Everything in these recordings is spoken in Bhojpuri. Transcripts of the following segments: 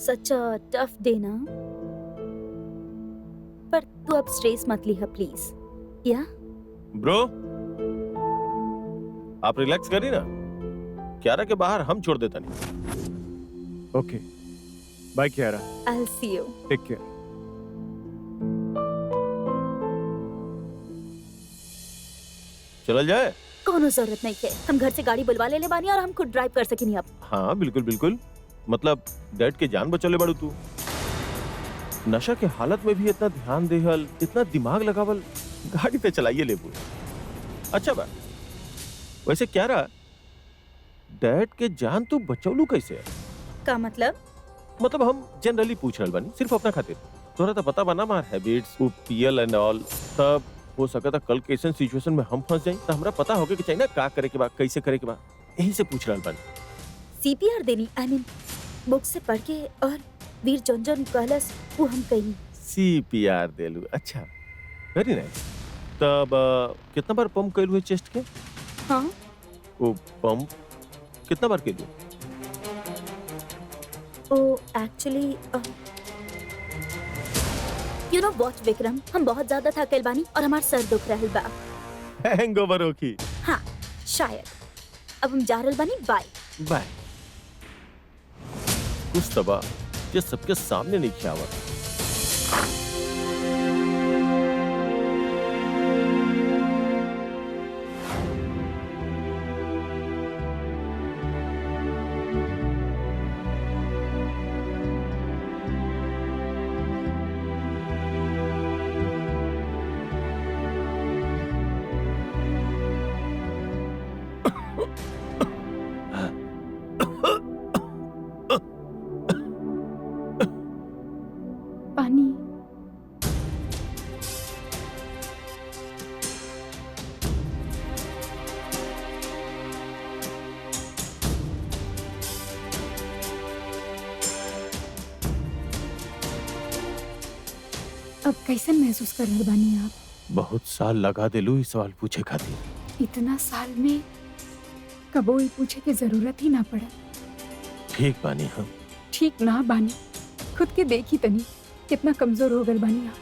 सच अ टफ डे ना, पर तू अब स्ट्रेस मत लिहा प्लीज। या ब्रो, आप रिलैक्स करिए ना। क्यारा के बाहर हम छोड़ देता नहीं। Okay, bye Kiara, I will see you. Take care. चल जाए। कोनो जरूरत नहीं है, हम घर से गाड़ी बुलवा ले बानी और हम खुद ड्राइव कर सकेनी अब। हाँ बिल्कुल बिल्कुल, मतलब डैड के जान बचौले बड़ू तू। नशा के हालत में भी इतना ध्यान देहल, इतना दिमाग लगावल, गाड़ी पे चलाइए लेबू। अच्छा बा, वैसे क्या रहा, डैड के जान तू बचौलू कैसे? का मतलब? मतलब हम जनरली पूछ रहल बानी, सिर्फ अपना खातिर। तोरा तो पता बना मार हैबिट्स, वो पीएल एंड ऑल, तब हो सकता कल के ऐसे सिचुएशन में हम फंस जाए तो हमरा पता होगे कि चाहिए ना का करे के बाद, कैसे करे के बाद, यही से पूछ रहल बानी। सीपीआर देनी, आई मीन बुक से पढ़ के, और वीर जॉन जॉन कहलस वो हम कहीं। सीपीआर देलू, अच्छा वेरी नाइस। तब कितना बार पंप कैलू है चेस्ट के? हाँ वो पंप कितना बार कैलू? Oh actually you know what Vikram, हम बहुत ज्यादा थकल बानी और हमार सर दुख रहल बा। हैंगओवर होगी। हाँ शायद। अब हम जा रहल बानी, बाय बाय। कुछ तबा ये सबके सामने नहीं किया हुआ। पानी। अब कैसन महसूस कर रहे बानी आप? बहुत साल लगा दिलू इस सवाल पूछे खातिर। इतना साल में कबो ही पूछे के जरूरत ही ना पड़ा। ठीक बानी हम। ठीक ना बानी, खुद के देखी तनी कितना कमजोर हो गए बानी आप।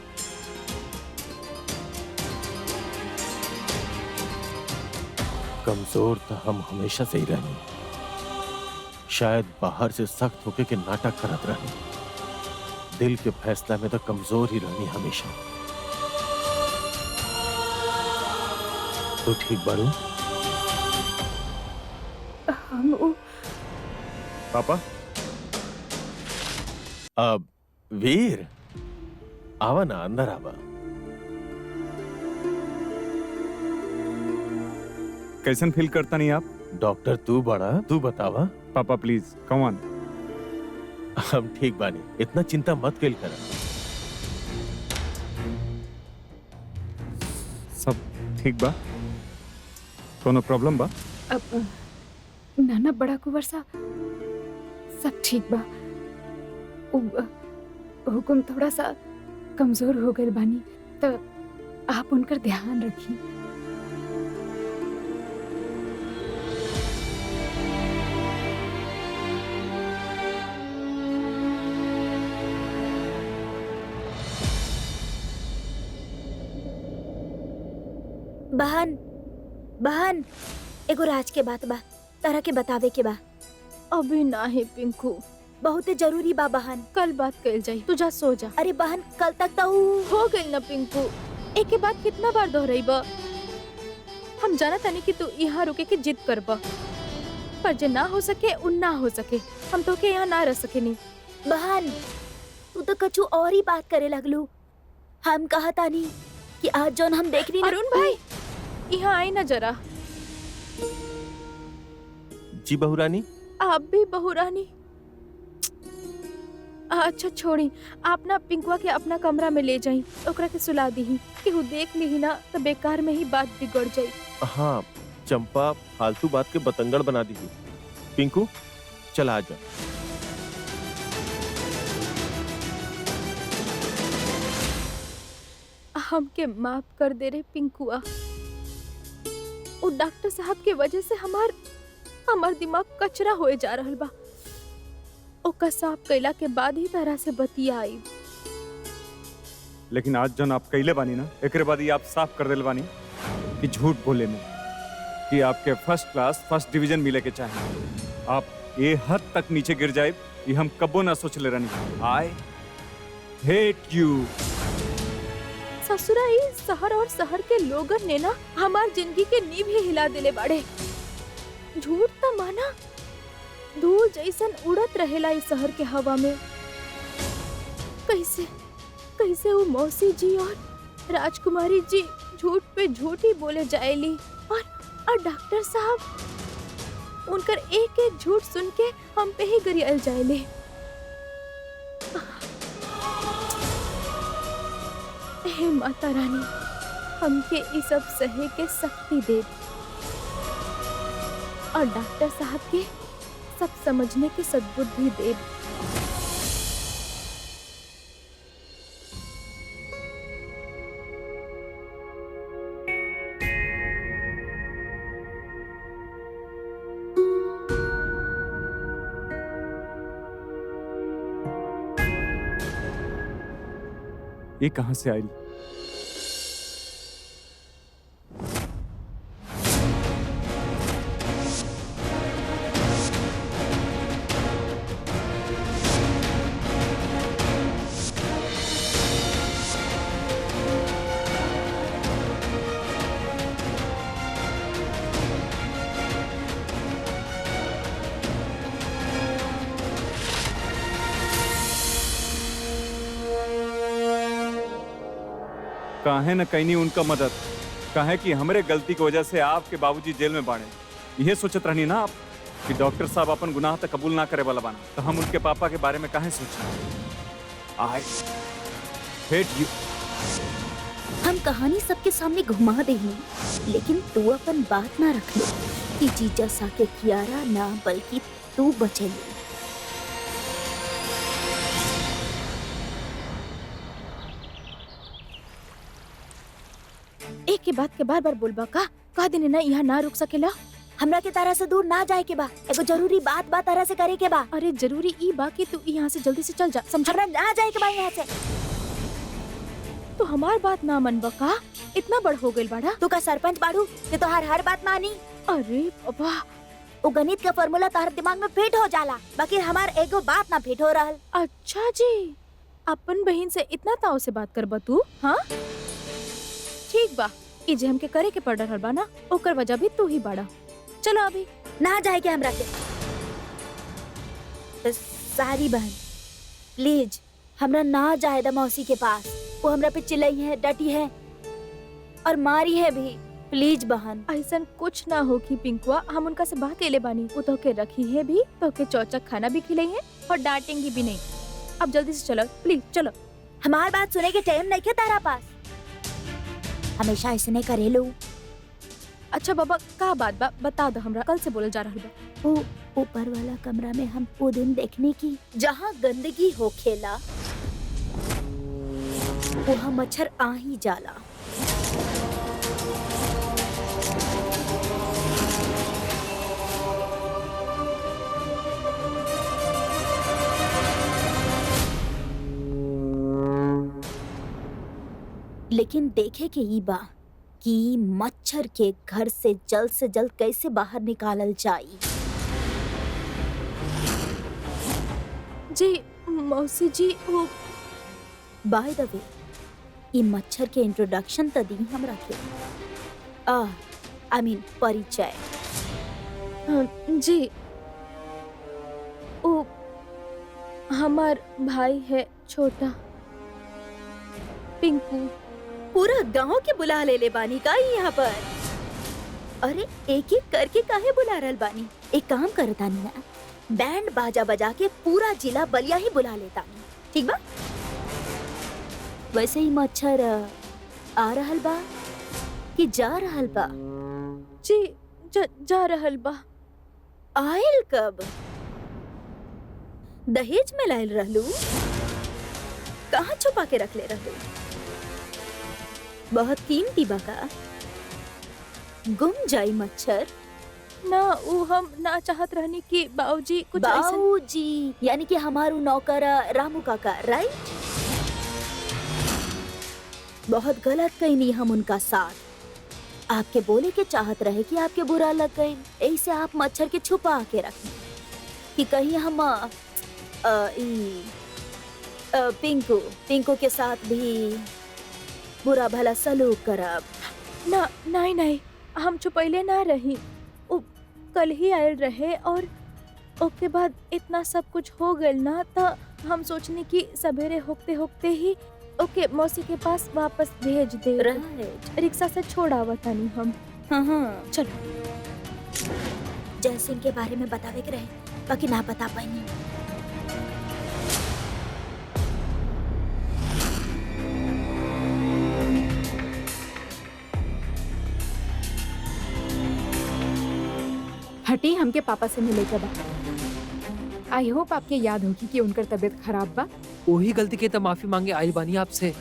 कमजोर तो हम हमेशा से ही रहनी, शायद बाहर से सख्त होके के नाटक करत रहनी, दिल के फैसला में तो कमजोर ही रहनी हमेशा। तो ठीक बारू? हम वो पापा, अब वीर आवा ना, अंदर आवा। कैसन फील करता नहीं आप? डॉक्टर तू बड़ा, तू बतावा। पापा प्लीज कम ऑन। हम ठीक बानी, इतना चिंता मत कैल करा। सब ठीक बा? कोनो प्रॉब्लम बा? अब नाना बड़ा कुंवर सा सब ठीक बा। हुकुम थोड़ा सा कमजोर हो गए बानी, तो आप उनकर ध्यान रखी। बहन, बहन, एगो राज के बात बा, तारा के बतावे के बा। अभी ना है पिंकू, बहुत जरूरी बा बहन। कल बात कल जाई, तू जा सो जा। अरे बहन, कल तक तो हो गई ना पिंकू, एक के बाद कितना बार दोहराइबा। हम जाना तानी कि तू यहाँ रुके के जिद करबा, पर जे ना हो सके उन ना हो सके, हम तो के यहाँ ना रह सके नहीं। बहन, तू तो कछु और ही बात करे लगलू। हम कहा तानी कि आज जौन हम देखनी ना। अरुण भाई यहाँ आई ना जरा। जी बहुरानी। आप भी बहुरानी। अच्छा छोड़ी, आप ना पिंकुआ के अपना कमरा में ले जाई, ओकरा के सुला दी कि वो देख ली ना तो बेकार में ही बात बिगड़ जाई। हाँ चंपा फालतू बात के बतंगड़ बना दी। पिंकू चल आ जा। हमके माफ कर दे रे पिंकुआ, वो डॉक्टर साहब के वजह से हमार दिमाग कचरा होए जा रहल बा। ओका साफ कैला के बाद ही तरह से बतियाई। लेकिन आज जन आप कैले बानी ना, एकरे बाद ये आप साफ कर दिल बानी कि झूठ बोले में कि आपके फर्स्ट क्लास फर्स्ट डिवीजन मिले के चाहे। आप ये हद तक नीचे गिर जाए ये हम कबो ना सोच ले रहनी। I hate you. ससुरा इस शहर और शहर के लोगन ने ना हमार जिंदगी के नींव ही हिला दिले बाड़े। झूठ तो माना धूल जैसन उड़त रहेला इस शहर के हवा में। कैसे कैसे वो मौसी जी और राजकुमारी जी झूठ पे झूठ ही बोले जाएली और डॉक्टर साहब उनकर एक एक झूठ सुन के हम पे ही गरियल जाएले। हे माता रानी हमके ये सब सहे के शक्ति दे और डॉक्टर साहब के सब समझने की सद्बुद्धि दे। ये कहां से आई? काहे न कहीं उनका मदद, काहे कि हमरे गलती की वजह से आपके बाबूजी जेल में बाड़े। यह सोचत रहनी ना आप कि डॉक्टर साहब अपन गुनाह तक कबूल ना करे वाला बाना, तो हम उनके पापा के बारे में काहे सोचें। I hate you. हम कहानी सबके सामने घुमा देही, लेकिन तू अपन बात ना रख ले कि जीजा साके कियारा ना बल्कि तू बचेली। एक के बाद के बार बार बोलबा का दिन ना यहाँ ना रुक सकेला। हमरा के तारा से दूर ना जाए के बा, एगो जरूरी बात तारा से करे के बा। अरे जरूरी ई बा कि तू यहाँ से जल्दी से चल जा, समझा? हमरा ना जाए के बा यहाँ से। तो हमार बात ना मनबा का? इतना बड़ हो गइल बाड़ा। तू का सरपंच बाड़ू कि तोहार हर बात मानी? अरे बाबा वो गणित का फॉर्मूला तोहर दिमाग में फिट हो जाला, बाकी हमार एगो बात ना फिट हो रहल। अच्छा जी, अपन बहन से इतना ताव से बात करबा तू? हाँ ठीक बा, ई जे हमके करे के पड़ रहल बा ना ओकर वजह भी तू ही बाड़ा। चलो अभी ना जाए के हमरा के। तो सारी बहन प्लीज हमरा ना जाए दा मौसी के पास। वो हमरा पे चिल्लाई है, डटी है और मारी है भी। प्लीज बहन ऐसा कुछ ना हो कि पिंकुआ, हम उनका से बात केले बानी। वो तो के रखी है भी, तो के चौचक खाना भी खिलाई है और डांटेंगी भी नहीं। अब जल्दी से चलो प्लीज, चलो। हमार बात सुने के टाइम नहीं के तारा पास, हमेशा ऐसे नहीं करेलू। अच्छा बाबा का बात बा बता दो हमरा, कल से बोले जा रहा बा। वो ऊपर वाला कमरा में हम वो दिन देखने की जहाँ गंदगी हो खेला वहाँ मच्छर आ ही जाला। लेकिन देखे के ई बा कि मच्छर के घर से जल्द कैसे बाहर निकालल जाई। जी मौसी जी, वो बाय द वे ई मच्छर के इंट्रोडक्शन त दी हमरा के। आई मीन परिचय। जी वो हमार भाई है छोटा पिंकू। पूरा गांव के बुला ले बानी का यहाँ पर? अरे एक एक करके काहे बुला रहल बानी? एक काम करतानी ना, बैंड बाजा बजा के पूरा जिला बलिया ही बुला लेता। ठीक बा? वैसे ही मच्छर आ रहल बा कि जा रहल बा? जी जा रहल बा। आयल कब? दहेज में लायल रहलू? कहाँ छुपा के रख ले रहलू? बहुत कीमती बा का? गुम जाई मच्छर ना वो हम ना चाहत रहनी कि बाबूजी कुछ ऐसा। बाबूजी यानी कि हमारू नौकर रामू काका, राइट? बहुत गलत कहनी हम उनका साथ। आपके बोले के चाहत रहे कि आपके बुरा लग गए, ऐसे आप मच्छर के छुपा के रखें कि कहीं हम पिंकू के साथ भी बुरा भला सलूक करब। ना नहीं नहीं, हम छुपैले ना रही। वो कल ही आयल रहे और उसके बाद इतना सब कुछ हो गए ना, तो हम सोचने की सवेरे होते होते ही ओके मौसी के पास वापस भेज दे। राइट। रिक्शा से छोड़ा बतानी हम। हाँ, चलो। जय सिंह के बारे में बतावे के रहे, बाकी ना बता पाई। हटी हमके पापा से मिले के बाद। आई होप आपके याद होगी कि उनकर तबीयत खराब बा। वही गलती के तो माफी मांगे आइल बानी आपसे,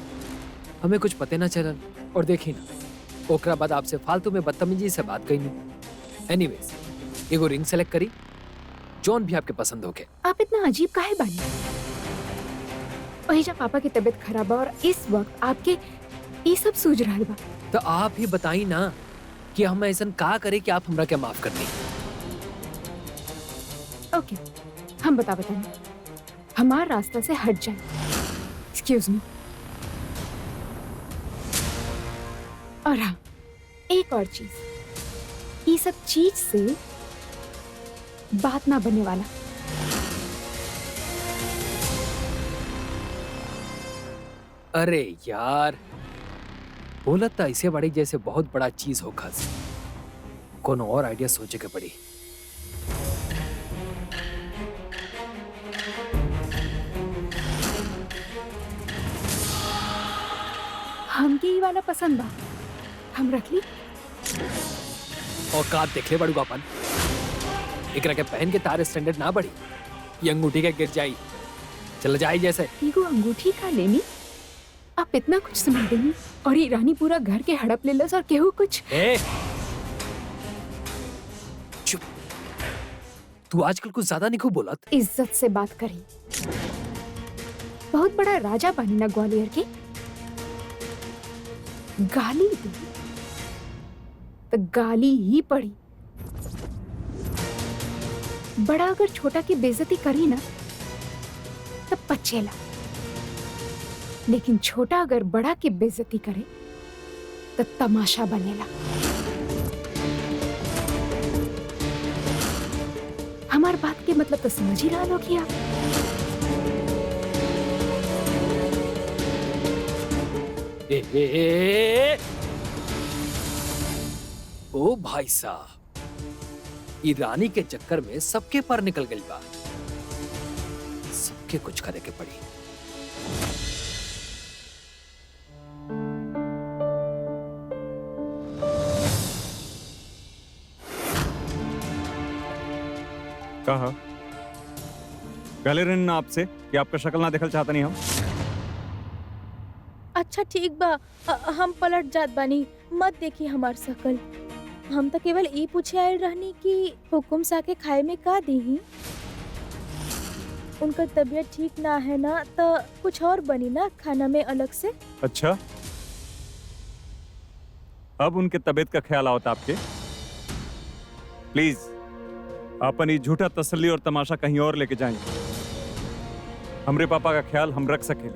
हमें कुछ पते ना चलल। और देखी ना, ओकरा बाद आपसे फालतू में बदतमीजी से बात कही। एनीवेज, एगो रिंग सेलेक्ट करी, जौन भी आपके पसंद होके। आप इतना अजीब काहे बानी? वही जब पापा की तबीयत खराब बा और इस वक्त आपके ये सब सूझ रहा बा। तो आप ही बताई ना कि हम ऐसा का करे कि आप हमरा के माफ कर दी। ओके, हम बताएं। हमारा रास्ता से हट जाए। Excuse me. और हाँ, एक और चीज, ये सब चीज से बात ना बनने वाला। अरे यार, बोलत तो ऐसे बड़ी जैसे बहुत बड़ा चीज हो। खास कोनो और आइडिया सोचे के पड़ी। हमके ये वाला पसंद बा, हम रख ली। औकात देख ले बड़ू अपन। एकरा के पहन के तारे स्टैंडर्ड ना बढ़ी, ये अंगूठी के गिर जाई, चल जाई जैसे। एगो अंगूठी का लेनी, आप इतना कुछ समझ देनी और ये रानी पूरा घर के हड़प ले लस और केहू कुछ। चुप, तू आजकल कुछ ज्यादा नहीं खूब बोलत। इज्जत से बात करी। बहुत बड़ा राजा बनी ना ग्वालियर के, गाली दी तो गाली ही पड़ी। बड़ा अगर छोटा की बेइज्जती करी ना तब पचेला, लेकिन छोटा अगर बड़ा की बेइज्जती करे तो तमाशा बनेला। हमार बात के मतलब तो समझ ही रहा लोग आप। ओ भाई साहब, ई रानी के चक्कर में सबके पर निकल गई बा। सबके कुछ करे के पड़ी। कहा कहले रहनी ना आपसे कि आपका शक्ल ना देखल चाहता नहीं हम। अच्छा ठीक बा, हम पलट जात बानी, मत देखी हमार शकल। हम तो केवल ई पूछे आयल रहनी कि हुकुम सा के खाए में का दीही। उनका तबीयत ठीक ना है ना, तो कुछ और बनी ना खाना में अलग से। अच्छा, अब उनके तबीयत का ख्याल आवता आपके। प्लीज अपन ये झूठा तसल्ली और तमाशा कहीं और लेके जाएंगे। हमरे पापा का ख्याल हम रख सके,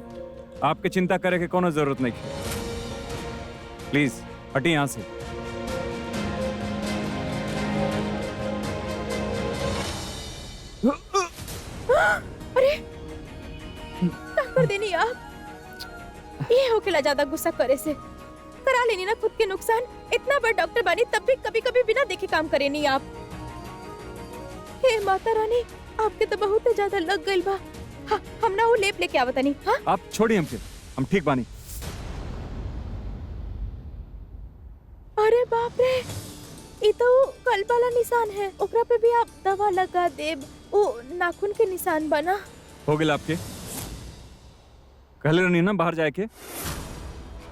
आपके चिंता करे के कोनो जरूरत नहीं है। प्लीज हटिए यहाँ से। अरे क्या कर देनी आप? ये होकेला ज्यादा गुस्सा करे से करा लेनी ना खुद के नुकसान। इतना बड़ा डॉक्टर बनी तब भी कभी कभी बिना देखे काम करे नहीं आप। हे माता रानी, आपके तो बहुत ज्यादा लग गइल बा। हाँ, हम ना वो लेप लेके आवत नहीं। हाँ आप छोड़िए हमके, हम ठीक बानी। अरे बाप रे, ये तो कल वाला निशान है। ओकरा पे भी आप दवा लगा देब। वो नाखून के निशान बना हो गए आपके। कहले रहनी ना बाहर जाए के।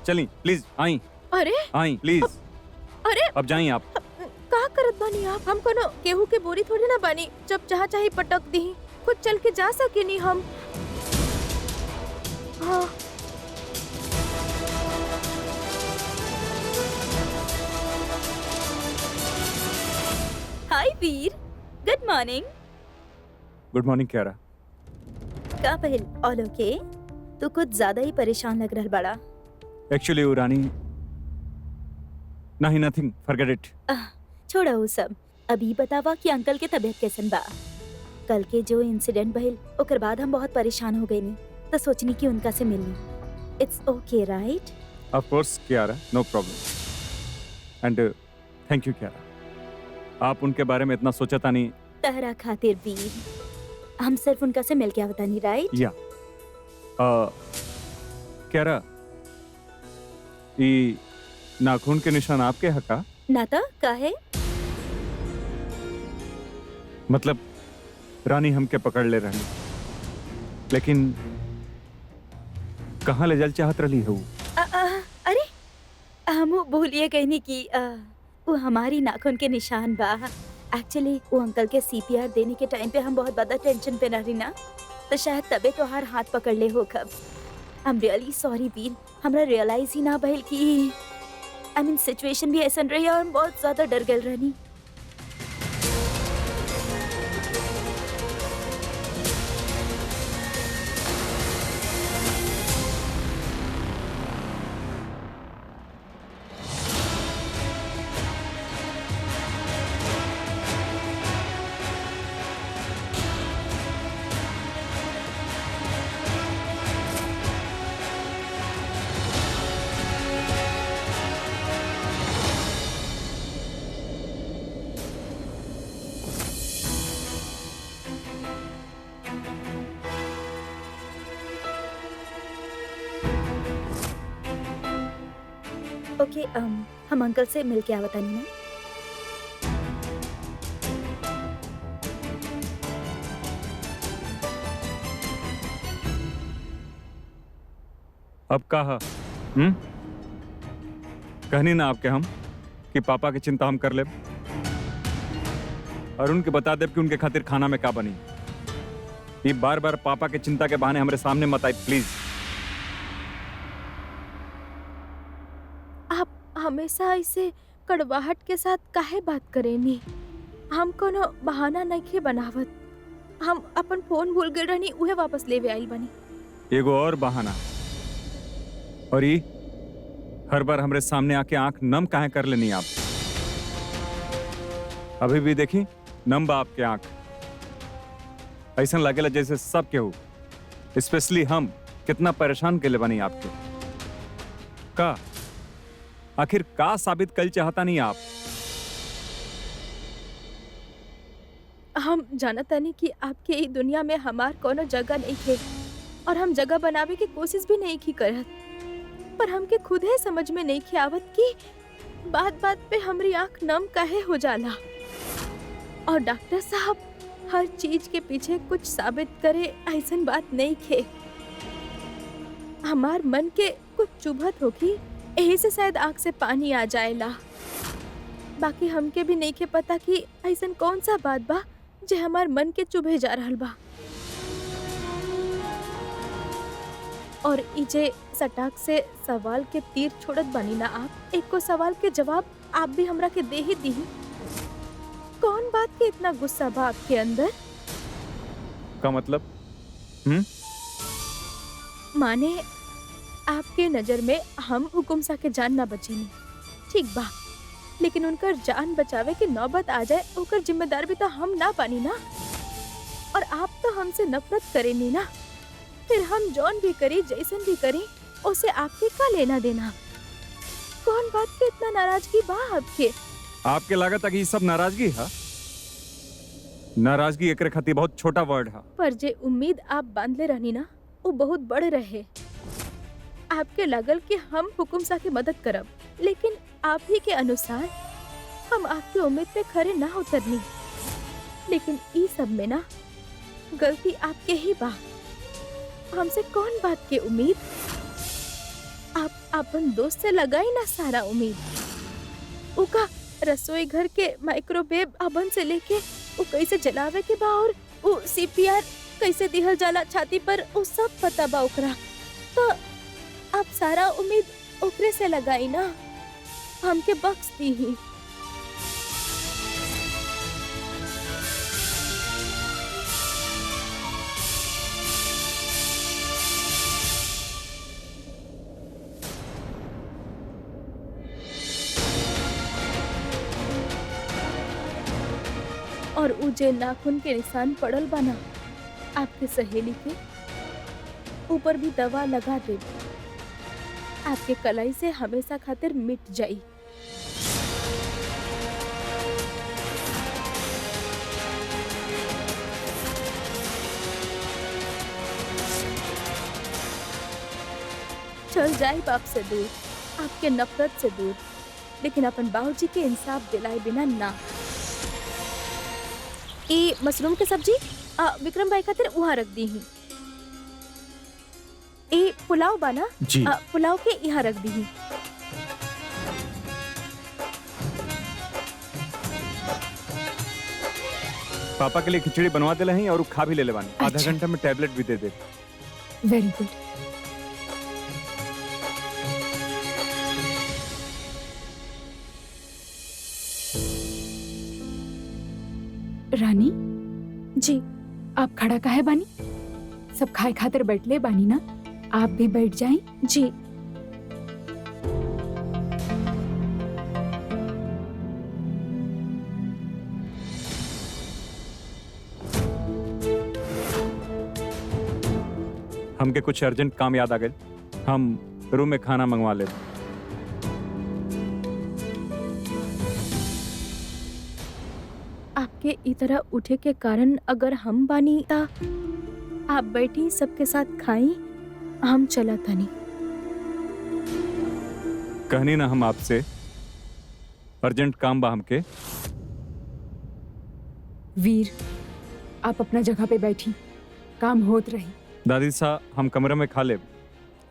चली प्लीज, आई अरे आई प्लीज। अरे अब जाइए आप। का करत बानी आप? हम कोनो गेहूं के बोरी थोड़ी ना बानी जब जहाँ चाहे पटक दी। खुद चल के जा सके नहीं हम। हाँ हाय वीर, गुड मॉर्निंग। गुड मॉर्निंग क्यारा। का पहल ऑल ओके? तू कुछ ज्यादा ही परेशान लग रहा बड़ा। एक्चुअली वो रानी नहीं, नथिंग, फॉरगेट इट। छोड़ा वो सब। अभी बतावा कि अंकल के तबीयत कैसन बा? कल के जो इंसिडेंट भइल ओकर बाद हम बहुत परेशान हो गए नी, तो सोचनी कि उनका से मिलनी। It's okay right? Of course Kiara, no problem. And thank you Kiara, आप उनके बारे में इतना सोचा था नहीं। तहरा खातिर वीर, हम सिर्फ उनका से मिल के आवता नहीं, राइट? या क्यारा, ई नाखून के निशान आपके हका? नाता का है? मतलब रानी हमके पकड़ ले रही, लेकिन कहाँ ले जाल चाहत रही है वो? अरे हम भूलिए कहनी कि वो हमारी नाखून के निशान बा। एक्चुअली वो अंकल के सीपीआर देने के टाइम पे हम बहुत ज्यादा टेंशन पे रही ना, तो शायद तबे तो हर हाथ पकड़ ले हो कब। आई एम रियली सॉरी वीर, हमरा रियलाइज ही ना भइल कि आई मीन सिचुएशन भी ऐसा रही और हम बहुत ज्यादा डर गए रहनी। ओके हम अंकल से मिल के आवता नहीं ना। अब कहा कहनी ना आपके हम कि पापा की चिंता हम कर ले, और उनके बता दे कि उनके खातिर खाना में का बनी। ये बार बार पापा के चिंता के बहाने हमारे सामने मत आई प्लीज। आप हमेशा ऐसे कड़वाहट के साथ काहे बात करेनी? हम कोनो बहाना नहीं बनावत। हम अपन फोन भूल गए रहनी, उहे वापस लेवे आइल बनी। एगो और बहाना, और ये हर बार हमारे सामने आके आंख नम काहे कर लेनी आप? अभी भी देखी नम बा आपके आंख। ऐसा लगेला जैसे सब केहू, स्पेशली हम, कितना परेशान के लिए बनी आपके। का आखिर का साबित कल चाहता नहीं आप? हम जानता नहीं कि आपके ई दुनिया में हमार कोनो जगह नहीं है, और हम जगह बनावे की कोशिश भी नहीं की करत। पर हमके खुद है समझ में नहीं आवत कि बात बात पे हमारी आंख नम काहे हो जाला। और डॉक्टर साहब हर चीज के पीछे कुछ साबित करे ऐसन बात नहीं खे। हमार मन के कुछ चुभत होगी, यही से शायद आंख से पानी आ जाएला। बाकी हमके भी नहीं के पता कि ऐसन कौन सा बात बा जे हमार मन के चुभे जा रहल बा। और इजे सटाक से सवाल के तीर छोड़त बनी ना आप। एक को सवाल के जवाब आप भी हमरा के दे ही दी। कौन बात के इतना गुस्सा बा आपके अंदर? का मतलब? माने आपके नजर में हम हुकुम सा के जान ना बचेनी, ठीक बा, लेकिन उनकर जान बचावे की नौबत आ जाए ओकर जिम्मेदार भी तो हम ना पानी ना। और आप तो हमसे नफरत करेनी ना, फिर हम जौन भी करी जैसन भी करी उसे आपके का लेना देना? कौन बात के इतना नाराजगी बा आपके? आपके लागत है कि ये सब नाराजगी है? नाराजगी एकरे खातिर बहुत छोटा वर्ड है। पर जे उम्मीद आप बांधले रहनी ना, वो बहुत बड़ रहे। आपके लगल कि हम हुकुम सा की मदद करब, लेकिन आप ही के अनुसार हम आपकी उम्मीद पे खरे ना उतरनी। लेकिन ई सब में ना गलती आपके ही बा। हमसे कौन बात के उम्मीद? आप अपन दोस्त से लगाई ना सारा उम्मीद। उका रसोई घर के माइक्रोवेव ओवन से लेके वो कैसे जलावे के बा और वो सीपीआर कैसे दिहल जाला छाती पर वो सब पता बा ओकरा। तो आप सारा उम्मीद ओकरे से लगाई ना, हमके बख्श दी ही। और उ जे नाखून के निशान पड़ल बना आपके सहेली के ऊपर भी दवा लगा दे, आपके कलाई से हमेशा खातिर मिट जाई। चल जाए बाप से दूर, आपके नफरत से दूर, लेकिन अपन बाबूजी के इंसाफ दिलाए बिना ना। ई मशरूम के सब्जी विक्रम भाई खातिर वहाँ रख दी ही। ई पुलाव बना जी। पुलाव के यहाँ रख दी ही। पापा के लिए खिचड़ी बनवा दे रही और वो खा भी ले लेवानी। आधा अच्छा। घंटा में टैबलेट भी दे दे। Very good. रानी जी आप खड़ा काहे बानी? सब खाए खातिर बैठले बानी ना, आप भी बैठ जाएं। जी हमके कुछ अर्जेंट काम याद आ गए, हम रूम में खाना मंगवा ले। आपके ई तरह उठे के कारण अगर हम बानी ता आप बैठी सबके साथ खाई, हम चला तनी। कहनी ना हम आपसे अर्जेंट काम बा हमके। वीर आप अपना जगह पे बैठी, काम होत रही। दादी साहब हम कमरे में खा ले,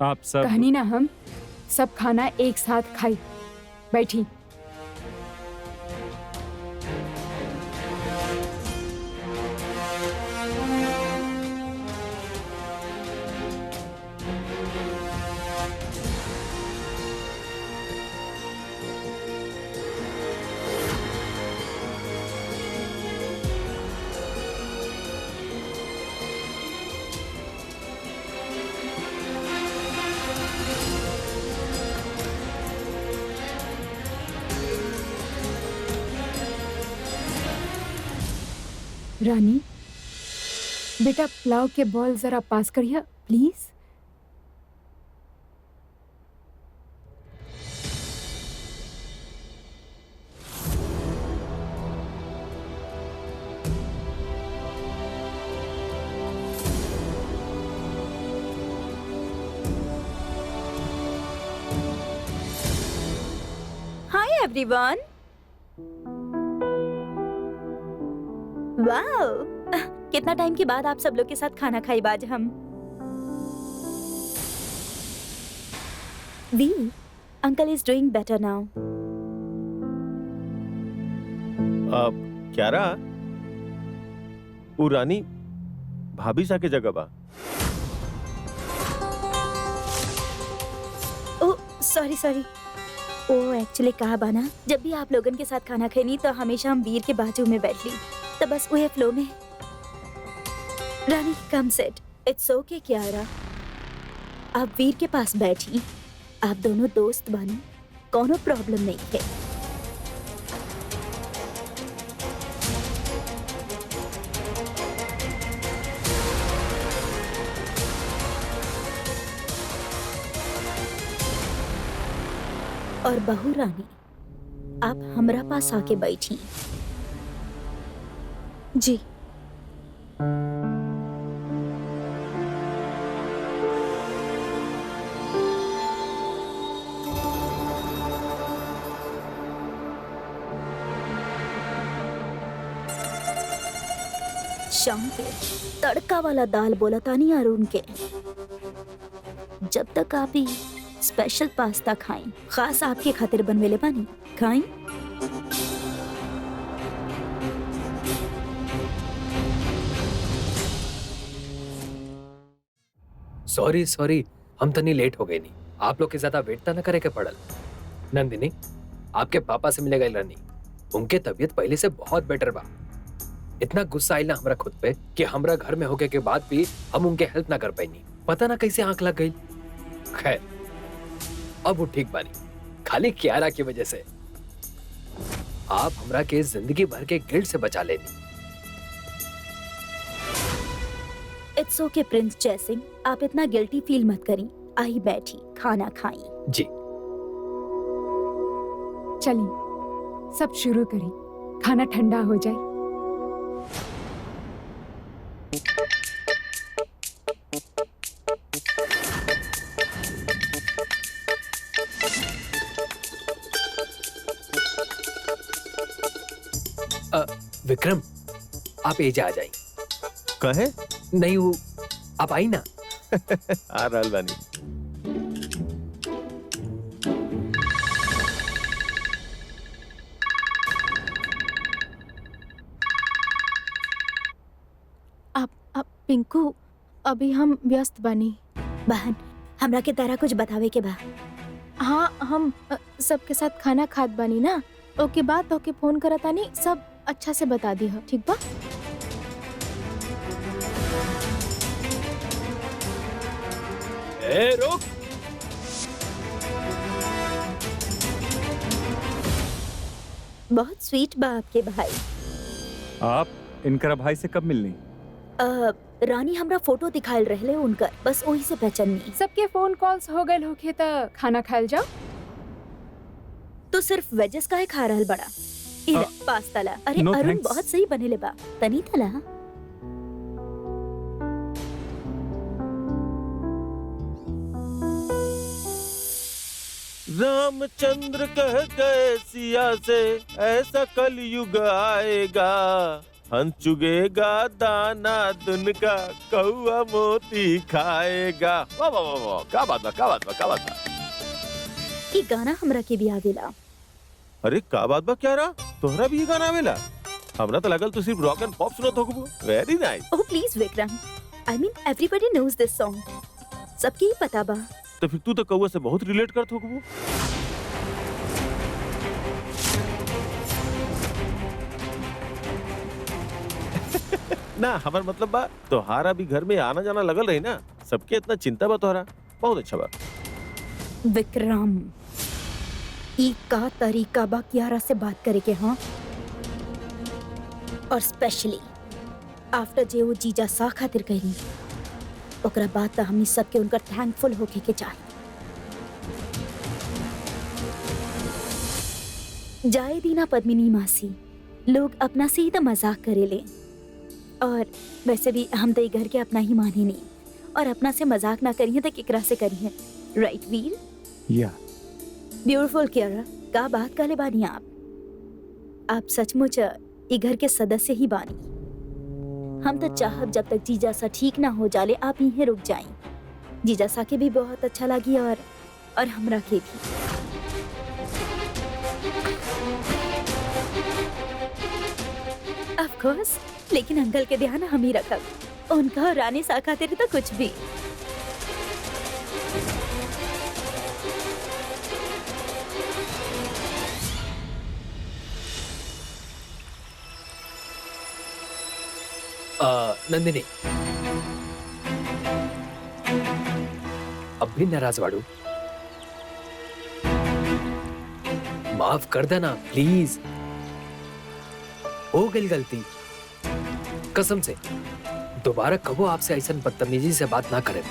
आप सब। कहनी ना हम सब खाना एक साथ खाई, बैठी। रानी बेटा पुलाव के बॉल जरा पास करिए प्लीज। Hi everyone. वाओ, कितना टाइम के बाद आप सब लोग के साथ खाना खाई बाज हम। V uncle is doing better now. क्या रहा वो रानी भाभी सा के जगह बा। Oh sorry sorry, oh actually कहा बाना जब भी आप लोगन के साथ खाना खानी तो हमेशा हम वीर के बाजू में बैठ ली, तो बस वही फ्लो में। रानी कम सेट, इट्स ओके क्यारा, आप वीर के पास बैठी, आप दोनों दोस्त बनो, कोनो प्रॉब्लम नहीं है। और बहू रानी आप हमरा पास आके बैठी। जी शाम के तड़का वाला दाल बोला था नहीं अरुण के। जब तक आप ही स्पेशल पास्ता खाएं, खास आपके खातिर बनवेले बानी, खाएं। सॉरी सॉरी, हम तनी लेट हो गए नहीं। आप लोग के ज्यादा वेट तो न करे के पड़ल। नंदिनी, आपके पापा से मिले गए रहनी, उनके तबीयत पहले से बहुत बेटर बा। इतना गुस्सा आइल ना हमरा खुद पे कि हमरा घर में होके के बाद भी हम उनके हेल्प ना कर पाईनी। पता ना कैसे आंख लग गई। खैर, अब वो ठीक बानी, खाली कियारा की वजह से। आप हमरा के जिंदगी भर के गिल्ट से बचा लेनी। इट्स ओके प्रिंस जय सिंह, आप इतना गिल्टी फील मत करें। आई बैठी, खाना खाई। जी। चलिए सब शुरू करें, खाना ठंडा हो जाए। विक्रम, आप एजा आ जाए। कहे नहीं वो, आप आई ना। आ रहल बानी। अब पिंकू, अभी हम व्यस्त बानी। बहन, हमरा के तारा कुछ बतावे के बा। हाँ, हम सबके साथ खाना खात बानी ना, ओके बाद ओके फोन करतानी, सब अच्छा से बता दी हो, ठीक बा? ए रुक। बहुत स्वीट बा आपके भाई। आप इनकर भाई से कब मिलनी? रानी हमरा फोटो दिखायल रहले उनकर, बस वही से पहचाननी। सबके फोन कॉल्स हो गए होके त खाना खायल जाओ। तो सिर्फ वेजेस काहे खा रहल बड़ा? इला पास्ता ला। अरे no अरुण thanks. बहुत सही बनेले बा, तनी तला। रामचंद्र कह गए सिया से ऐसा कलयुग आएगा, हंस चुगेगा दाना दुन का, कौआ मोती खाएगा। वाह वाह वाह वाह, क्या बात बा, क्या बात बा, क्या बात बा। ई गाना हमरा के भी आवेला। अरे का बात बा, क्या रहा तोहरा भी ये गाना आवेला? हमरा तो लगल तू सिर्फ रॉक एंड पॉप सुनत होगबू। Very nice. Oh please Vikram, I mean everybody knows this song, सबके ही पता बा। तो फिर तू तो कौआ से बहुत रिलेट करत होगबू। ना हमार मतलब बा, तोहारा भी घर में आना जाना लगल रही ना, सबके इतना चिंता बा तोहरा, बहुत अच्छा बा। विक्रम, ई का तरीका बा कियारा से बात करे के? हाँ, और स्पेशली आफ्टर जे वो जीजा सा खातिर कही, ओकरा बाद तो हमनी सबके उनकर थैंकफुल होके के चाहिए। जाए दीना पद्मिनी मासी, लोग अपना से ही तो मजाक करेले, और वैसे भी हम तो घर के अपना ही माने नहीं, और अपना से मजाक ना करिए तो केकरा से करिए, राइट वीर? या ब्यूटीफुल कियारा, का बात कहले बानी आप सचमुच ई घर के सदस्य ही बानी। हम तो चाहब जब तक जीजा सा ठीक ना हो जाले आप यहीं रुक जाएं। जीजा सा के भी बहुत अच्छा लगी, और हमरा के भी। ऑफ कोर्स, लेकिन अंकल के ध्यान हम ही रखब, उनका और रानी सा खातिर तो कुछ भी। नंदिनी, अब भी नाराज वाड़ू? माफ कर देना प्लीज, हो गई गलती, कसम से दोबारा कबो आपसे ऐसा बदतमीजी से बात ना करे।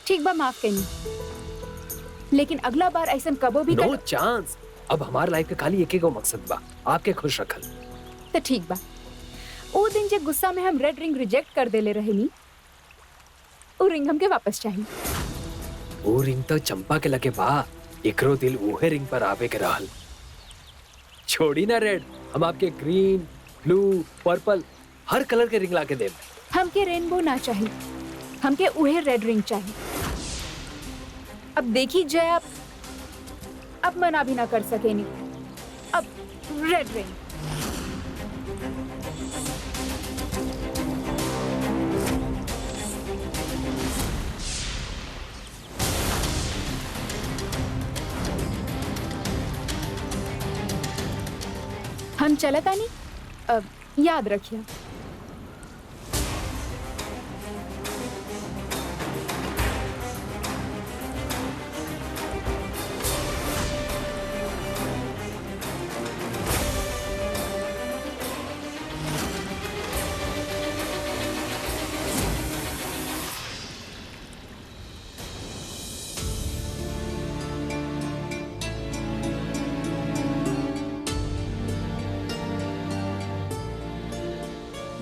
ठीक बा, माफ करनी, लेकिन अगला बार ऐसा कबो भी नो चांस। अब हमारे लाइफ के खाली एक ही मकसद बा, आपके खुश रखल। तो ठीक बा। वो दिन जे गुस्सा में हम रेड रिंग रिजेक्ट कर देले रहेनी, वो रिंग हमके वापस चाहिए। वो रिंग तो चंपा के लगे बा, एकरो दिल उहे रिंग पर आवे के रहल। छोड़ी ना रेड, हम आपके ग्रीन, ब्लू, पर्पल हर कलर के रिंग लाके देब। हमके रेनबो ना चाहिए, हमके उहे रेड रिंग चाहिए। अब देखी जय, अब मना भी ना कर सके नहीं। अब रेड रिंग। चला तानी, अब याद रखिए।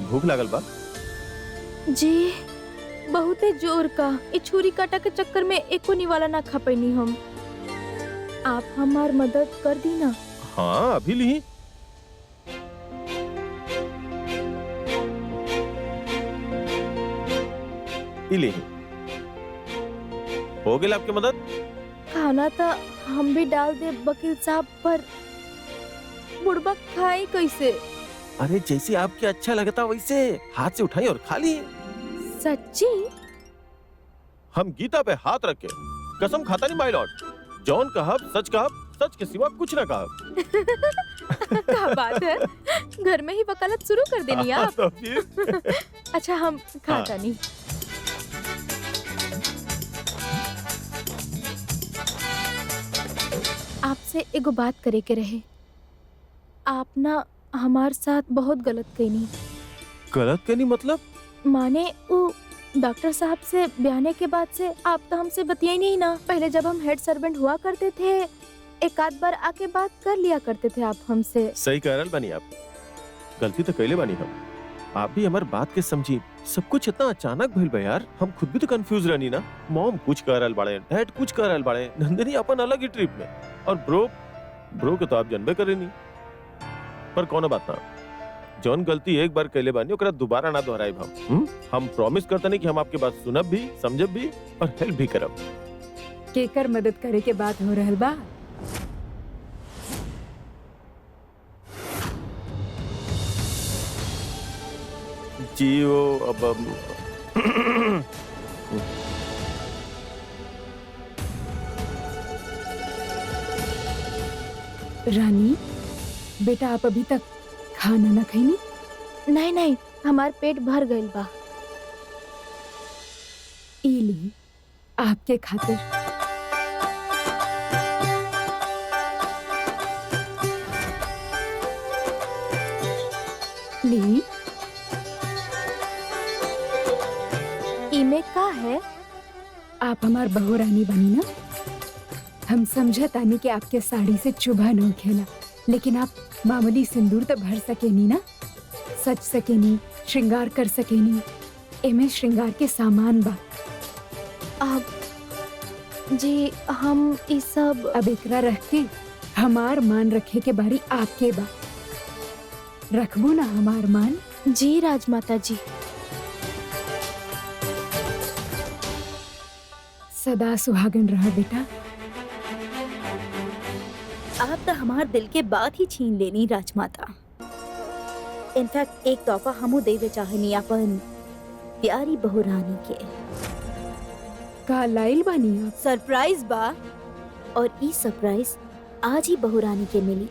भूख लागल बा? जी बहुते जोर का ई छुरी काटा के चक्कर में एको निवाला ना खा पैनी हम। आप हमार मदद कर दी ना। हाँ अभी ली। ली हो गई आपकी मदद। खाना तो हम भी डाल दे वकील साहब, पर बुढ़बा खाई कैसे? अरे जैसे आपके अच्छा लगता वैसे हाथ से उठाई और खा ली। सच्ची? हम गीता पे हाथ रख के कसम खाता नहीं माय लॉर्ड। जॉन कहब सच कहब, सच के सिवा कुछ ना कहब। क्या बात है, घर में ही वकालत शुरू कर देनी आप। तो फिर अच्छा हम खाता नहीं। आपसे एगो बात करे के रहे। आप ना हमार साथ बहुत गलत कईनी। गलत कहनी मतलब? माने वो डॉक्टर साहब से ब्याने के बाद से आप तो हमसे बतियाई नहीं ना। पहले जब हम हेड सर्वेंट हुआ करते थे, एक आध बार आके बात कर लिया करते थे आप हमसे। सही कह रहल बानी आप, गलती तो कैले बानी हम। आप भी हमार बात के समझी। सब कुछ इतना अचानक भइल बा यार, हम खुद भी तो कंफ्यूज रहनी ना। मॉम कुछ कह रहल बाड़े, डैड कुछ कह रहल बाड़े, नंदिनी अपन अलग ही ट्रिप में, और ब्रो के तो आप जानबे करे नहीं। पर कोनो बात ना, जौन गलती एक बार कैले बानी ओकरा दोबारा ना दोहराइब हम। हम प्रॉमिस करते नहीं कि हम आपके बात सुनब भी, समझब भी और हेल्प भी करब। केकर मदद करे के बात हो रहल बा? जी वो अब रानी बेटा, आप अभी तक खाना ना खैनी? नहीं नहीं, हमार पेट भर गइल बा। इली आपके खातिर। ली इमे का है? आप हमार बहू रानी बनी ना। हम समझतानी कि आपके साड़ी से चुभा न खेला, लेकिन आप मामूली सिंदूर तो भर सकेनी ना, सच सकेनी, श्रृंगार कर सकेनी। एमे श्रृंगार के सामान बा। अब जी हम ई सब अब एकरा रख के हमार मान रखे के बारी आपके बा। रखबो ना हमार मान? जी राजमाता जी। सदा सुहागन रहा बेटा। आप तो हमार दिल के बात ही छीन लेनी राजमाता। इनफैक्ट एक तोहफा हमू देवे चाहनी अपन प्यारी बहू रानी के। का लाइल बानी आप? सरप्राइज बा, और ई सरप्राइज आज ही बहू रानी के मिली।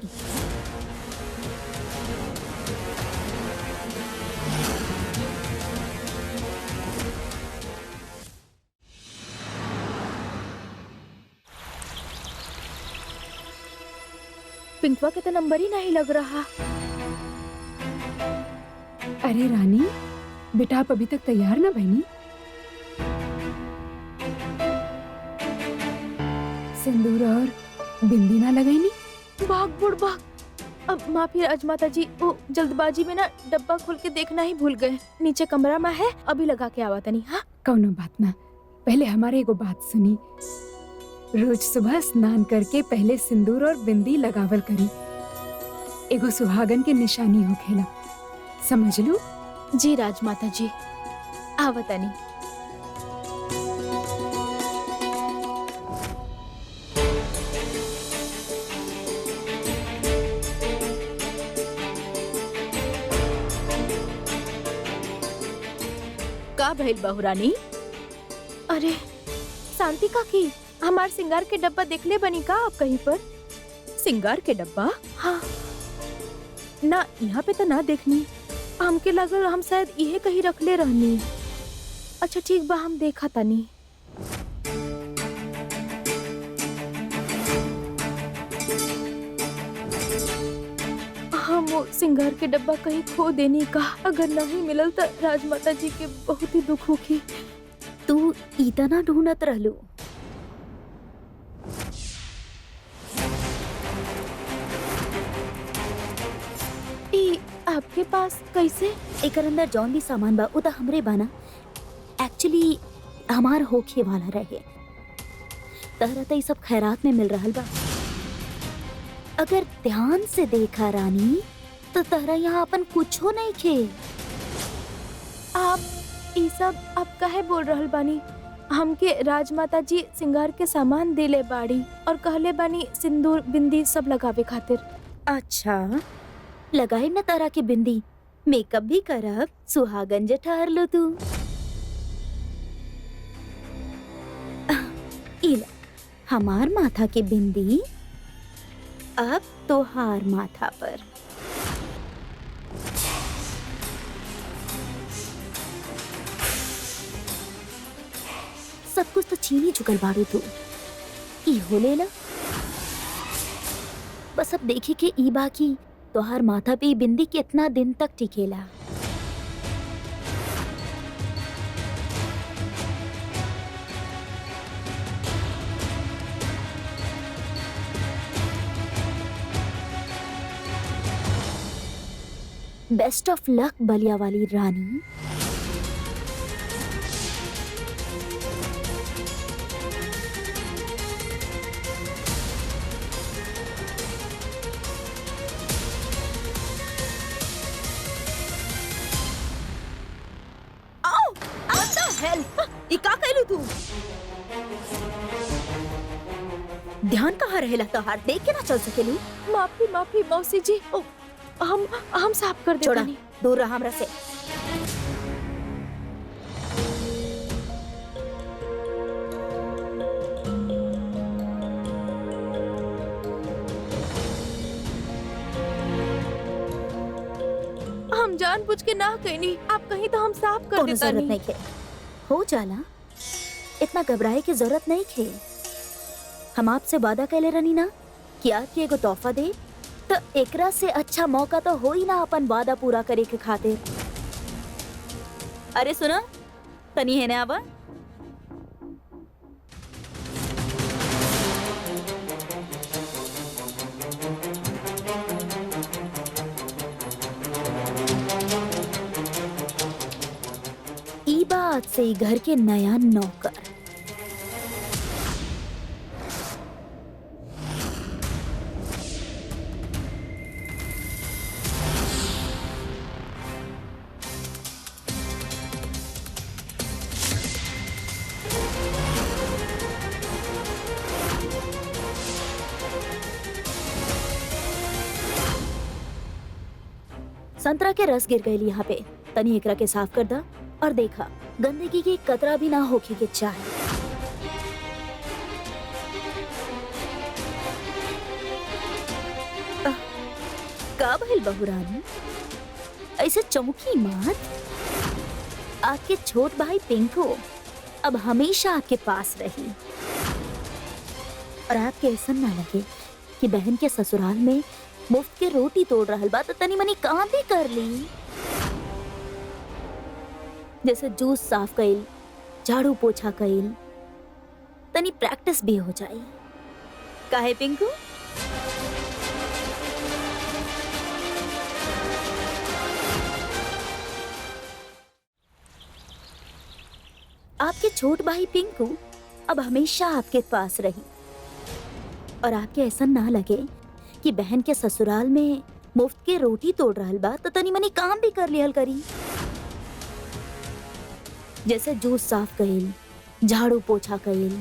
पिंकवा के तो नंबर ही नहीं लग रहा। अरे रानी बेटा, आप अभी तक तैयार ना बनी? सिंदूर और बिंदी ना लगाईनी? भाग बुढ़ भाग। अब माफी राजमाता जी, वो जल्दबाजी में ना डब्बा खोल के देखना ही भूल गए। नीचे कमरा में है, अभी लगा के आवा तनी। हाँ कौनो बात ना। पहले हमारे एगो बात सुनी। रोज सुबह स्नान करके पहले सिंदूर और बिंदी लगावल करी। एगो सुहागन के निशानी होखेला, समझ लो। जी राजमाता जी, आवा तनी। का भइल बहू रानी? अरे शांति काकी, हमार सिंगार के डब्बा देखले बनी का आप कहीं पर? सिंगार के डब्बा? हाँ। ना यहाँ पे तो ना देखनी। हमके लगल हम शायद इहे कहीं रखले रहनी। अच्छा ठीक बा, हम देखा तनी। हम वो सिंगार के डब्बा कहीं खो देने का, अगर नहीं मिलल तो राजमाता जी के बहुत ही दुख होगी। तू इतना ढूंढत रहलू। ई आपके पास कैसे? एकर अंदर जौन भी सामान बा उ त हमरे बाना। एक्चुअली हमार होखे वाला रहे। तहरा त ई सब खैरात में मिल रहल बा। अगर ध्यान से देखा रानी तो तहरा यहाँ अपन कुछो नहीं खे। आप ई सब आप काहे बोल रहल बानी? हमके राजमाता जी सिंगार के सामान देले बाड़ी और कहले बानी सिंदूर बिंदी सब लगावे खातिर। अच्छा लगाई न तारा के बिंदी, मेकअप भी करब, सुहागन जे ठहर लो तू। इला हमार माथा के बिंदी अब तोहार माथा पर। सब कुछ तो छीनी चुकल बाड़ू तू। ई हो लेला। बस अब देखी के ई बाकी तोहार माथा पे ई बिंदी कितना दिन तक टिकेला। बेस्ट ऑफ लक बलिया वाली रानी। आओ, what the hell? ई का कइलू तू? ध्यान कहाँ रहेला तोहार? देख के ना चल सकेलू? माफी माफी मौसी जी। ओ, हम साफ कर छोड़ा, देतानी। दूर रहा हमरा से। हम जानबूझ के ना कहनी, आप कहीं तो हम साफ कर कोनो जरूरत देतानी। नहीं खे। हो जाला, इतना घबराए की जरूरत नहीं खे। हम आपसे वादा कैले रहनी ना कि आपके एगो तोहफा दे, तो एकरा से अच्छा मौका तो हो ही ना अपन वादा पूरा करे के खातिर। अरे सुनो, तनी है ना आवा। ई बात से ई घर के नया नौकर। संतरा के रस गिर गई यहाँ पे। तनी एकरा के साफ कर दा और देखा गंदगी की कतरा भी ना होके के चाहे। का भइल बहुरानी? ऐसे चौंकी मत। आपके छोट भाई पिंकू अब हमेशा आपके पास रही और आपके ऐसा ना लगे कि बहन के ससुराल में मुफ्त के रोटी तोड़ रहल बा तो तनी मनी काम भी कर ली। जैसे जूस साफ कइल, झाड़ू पोछा कइल, तनी प्रैक्टिस भी हो जाए। काहे पिंकू? आपके छोट भाई पिंकू अब हमेशा आपके पास रही और आपके ऐसा ना लगे कि बहन के ससुराल में मुफ्त के रोटी तोड़ रहल बा तो तनी मनी काम भी कर लिहल करी। जैसे जूस साफ कइल, झाड़ू पोछा कइल,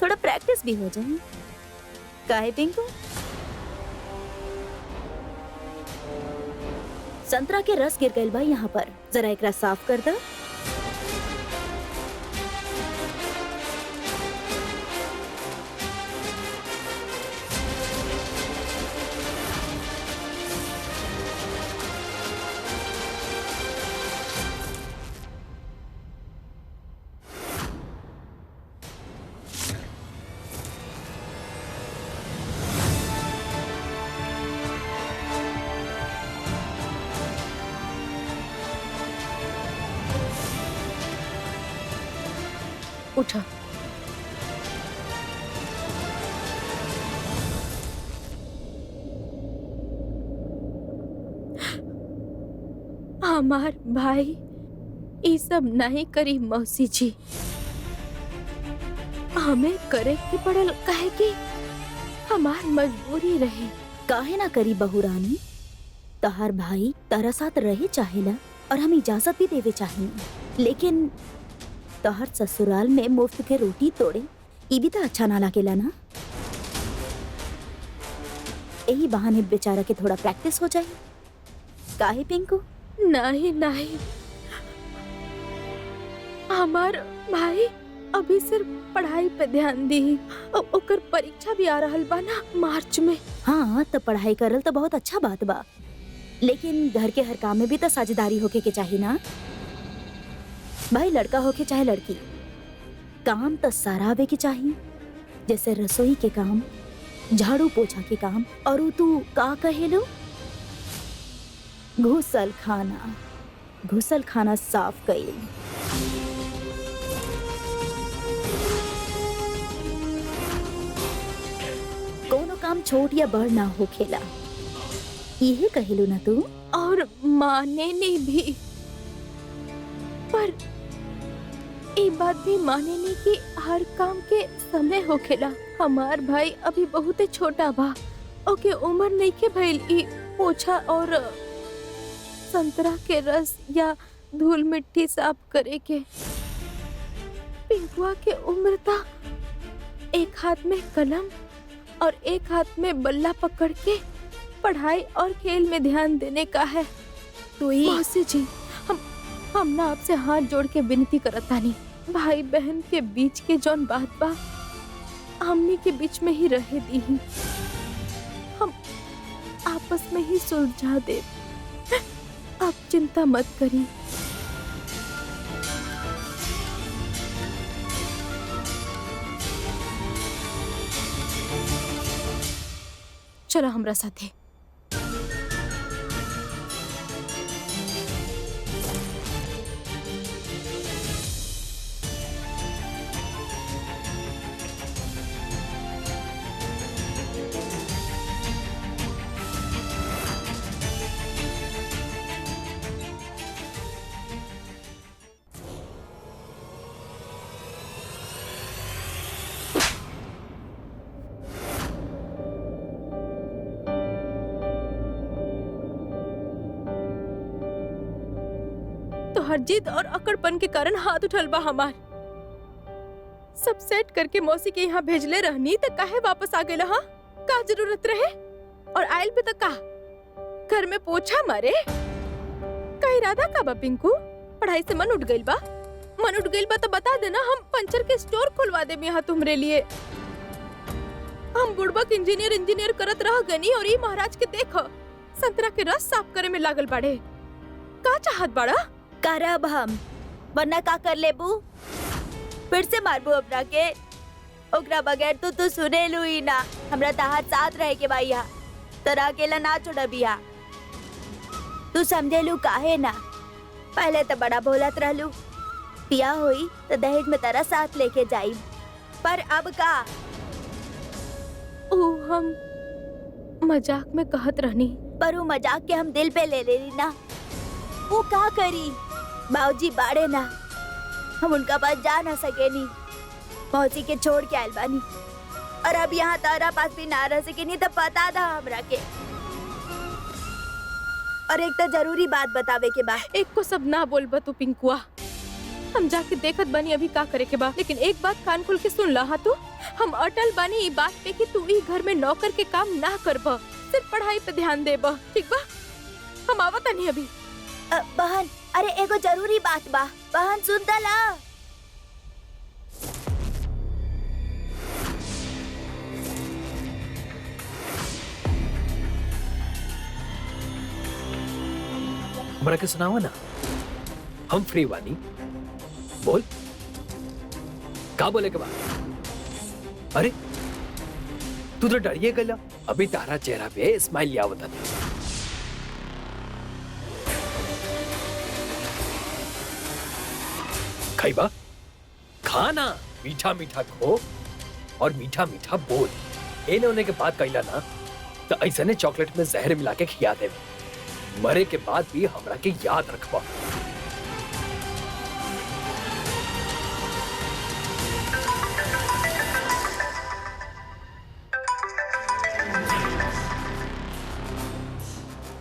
थोड़ा प्रैक्टिस भी हो जाए। काहे पिंकू? संतरा के रस गिर गइल बा यहाँ पर, जरा एकरा साफ कर दा। उठा। हमार भाई ये सब नहीं करी मौसी जी, हमें करे के पड़ल काहे कि हमार मजबूरी रहे। काहे ना करी बहू रानी, तहार भाई तारा साथ रहे चाहेला और हम इजाजत भी देवे चाहिए, लेकिन तहार ससुराल में मुफ्त के रोटी तोड़े ये भी तो अच्छा ना लागेला ना। यही बहाने बेचारा के थोड़ा प्रैक्टिस हो जाए। काहे पिंकू? नहीं नहीं, हमार भाई अभी सिर्फ पढ़ाई पे ध्यान दी। ओकर परीक्षा भी आ रहल बा ना मार्च में। हाँ तो पढ़ाई करल तो बहुत अच्छा बात बा, लेकिन घर के हर काम में भी तो साझेदारी होके के चाहिए ना। भाई लड़का होके चाहे लड़की, काम तो सारा आवे के चाहिए, जैसे रसोई के काम, झाड़ू पोछा के काम। और उ तू का कहेलो? घुसल खाना साफ कइल। कोनो काम छोट या बड़ ना होखेला, यही कहेलो ना तू। और माने नहीं भी, पर ये बात भी माने नहीं कि हर काम के समय होखेला। हमार भाई अभी बहुत छोटा बा, ओके उम्र नहीं के भइल ई पोछा और संतरा के रस या धूल मिट्टी साफ करे के। पिंकुआ के उम्र था एक हाथ में कलम और एक हाथ में बल्ला पकड़ के पढ़ाई और खेल में ध्यान देने का है। तू ही मौसी जी, हम ना आपसे हाथ जोड़ के विनती करतानी, भाई बहन के बीच के जौन बात बा हमनी के बीच में ही रहे दी। हम आपस में ही सुलझा दे, आप चिंता मत करिए। चलो हमरा साथे। तो हर जिद और अकड़पन के कारण हाथ उठल बा हमार। सब सेट करके मौसी के यहाँ भेजले रहनी तो काहे वापस आ गए? हाँ का जरूरत रहे? और आयल पे तो का घर में पोछा मारे का इरादा का बा? पिंकू पढ़ाई से मन उठ गइल बा? मन उठ गइल बा तो बता देना, हम पंचर के स्टोर खुलवा दे यहाँ तुमरे लिए। हम बुड़बक इंजीनियर करत रह गनी और ये महाराज के देखो संतरा के रस साफ करे में लागल बाड़े। का चाहत बाड़ा? करब हम, वरना का कर लेबू? फिर से मारबू अपना के? ओकरा बगैर तो तू सुने लू ही ना। हमरा तहार साथ रहे के भाई यहाँ तोरा अकेला ना छोड़बिया। तू समझे लू काहे ना? पहले तो बड़ा बोलत रहलू, पिया हुई तो दहेज में तेरा साथ लेके जाई, पर अब का? ओ हम मजाक में कहत रहनी। पर वो मजाक के हम दिल पे ले लेली ना। वो का करी? बाबूजी बाड़े ना, हम उनका पास जा ना सके नी। मौसी के छोड़ के आयल बानी और अब यहाँ तारा पास भी ना रह सके नी तो बता दा हमरा के। और एक तो जरूरी बात बतावे के बा। एक को सब ना बोलबा तू पिंकुआ, हम जाके देखत बानी अभी का करे के बा। लेकिन एक बात कान खोल के सुन ला हा तू, हम अटल बानी ई बात पे कि तू ई घर में नौकर के काम ना करबा, सिर्फ पढ़ाई पे ध्यान देबा, ठीक बा? हम आवत नहीं अभी। बहन, अरे एगो जरूरी बात बा बहन, सुन ता ला। हमरा के सुनावा ना, हम फ्री बानी। बोल का बोले के बाद? अरे तू तो डरिए गला, अभी तारा चेहरा पे स्माइल आवता नहीं। खाइबा खाना मीठा मीठा खो और मीठा मीठा बोल। एने होने के बाद कहिला ना तो ऐसा ने चॉकलेट में जहर मिला के खिया दे। मरे के बाद भी हमरा के याद रखबा।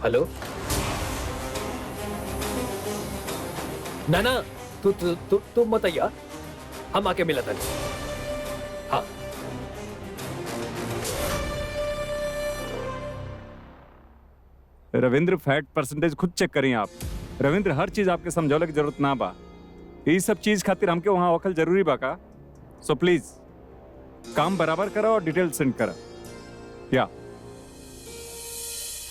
हेलो ना ना तू मत आइया, हम आके मिला था। हाँ रविंद्र फैट परसेंटेज खुद चेक करिए आप। रविंद्र हर चीज आपके समझौले की जरूरत ना बा। ये सब चीज खातिर हमके वहां वकल जरूरी बा का? सो प्लीज काम बराबर करो और डिटेल सेंड करा। या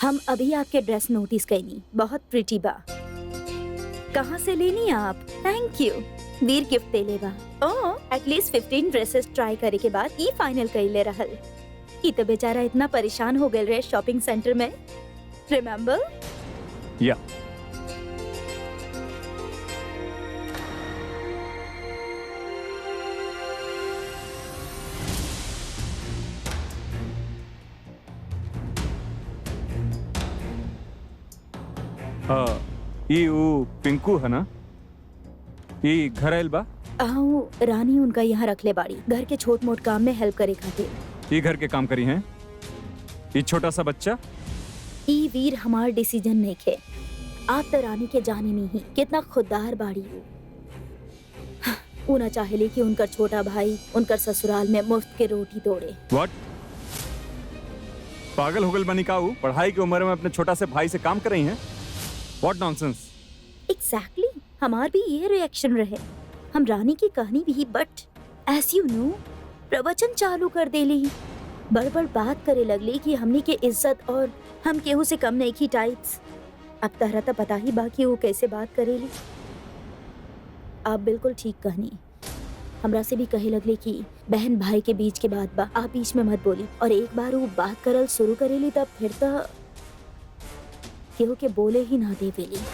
हम अभी आपके ड्रेस नोटिस कैनी, बहुत प्रिटी बा। कहाँ से लेनी आप? थैंक यू, वीर गिफ्ट दे लेबा। ओह एटलीस्ट 15 ड्रेसेस ट्राई करे के बाद ई फाइनल कर ले रहल। ई तो बेचारा इतना परेशान हो गए रहे शॉपिंग सेंटर में, रिमेम्बर? या ई ऊ पिंकू है ना? ई घर आइल बा? आओ रानी उनका यहाँ रख ले बाड़ी, घर के छोट मोट काम में हेल्प करे खातिर। ई घर के काम करी हैं? ई छोटा सा बच्चा? ई वीर हमार डिसीजन नहीं खे। आप तो रानी के जाने नहीं कितना खुददार बाड़ी हो। उना चाहेले कि उनकर छोटा भाई उनकर ससुराल में मुफ्त के रोटी तोड़े। व्हाट? पागल हो गल बनी काऊ? पढ़ाई की उम्र में अपने छोटा से भाई से काम कर रही हैं? What nonsense? एग्जैक्टली, हमार भी ये रिएक्शन रहे। हम रानी की कहानी भी, बट एज यू नो प्रवचन चालू कर देली, बड़ बात करे लगली कि हमनी के इज्जत और हम केहू से कम नहीं की टाइप्स। अब तहरा तो पता ही बाकी वो कैसे बात करेली। आप बिल्कुल ठीक कहनी, हमरा से भी कहे लगले कि बहन भाई के बीच के बात बा, आप बीच में मत बोली। और एक बार वो बात करल शुरू करेली तब फिर तो केहू के बोले ही ना देवेली।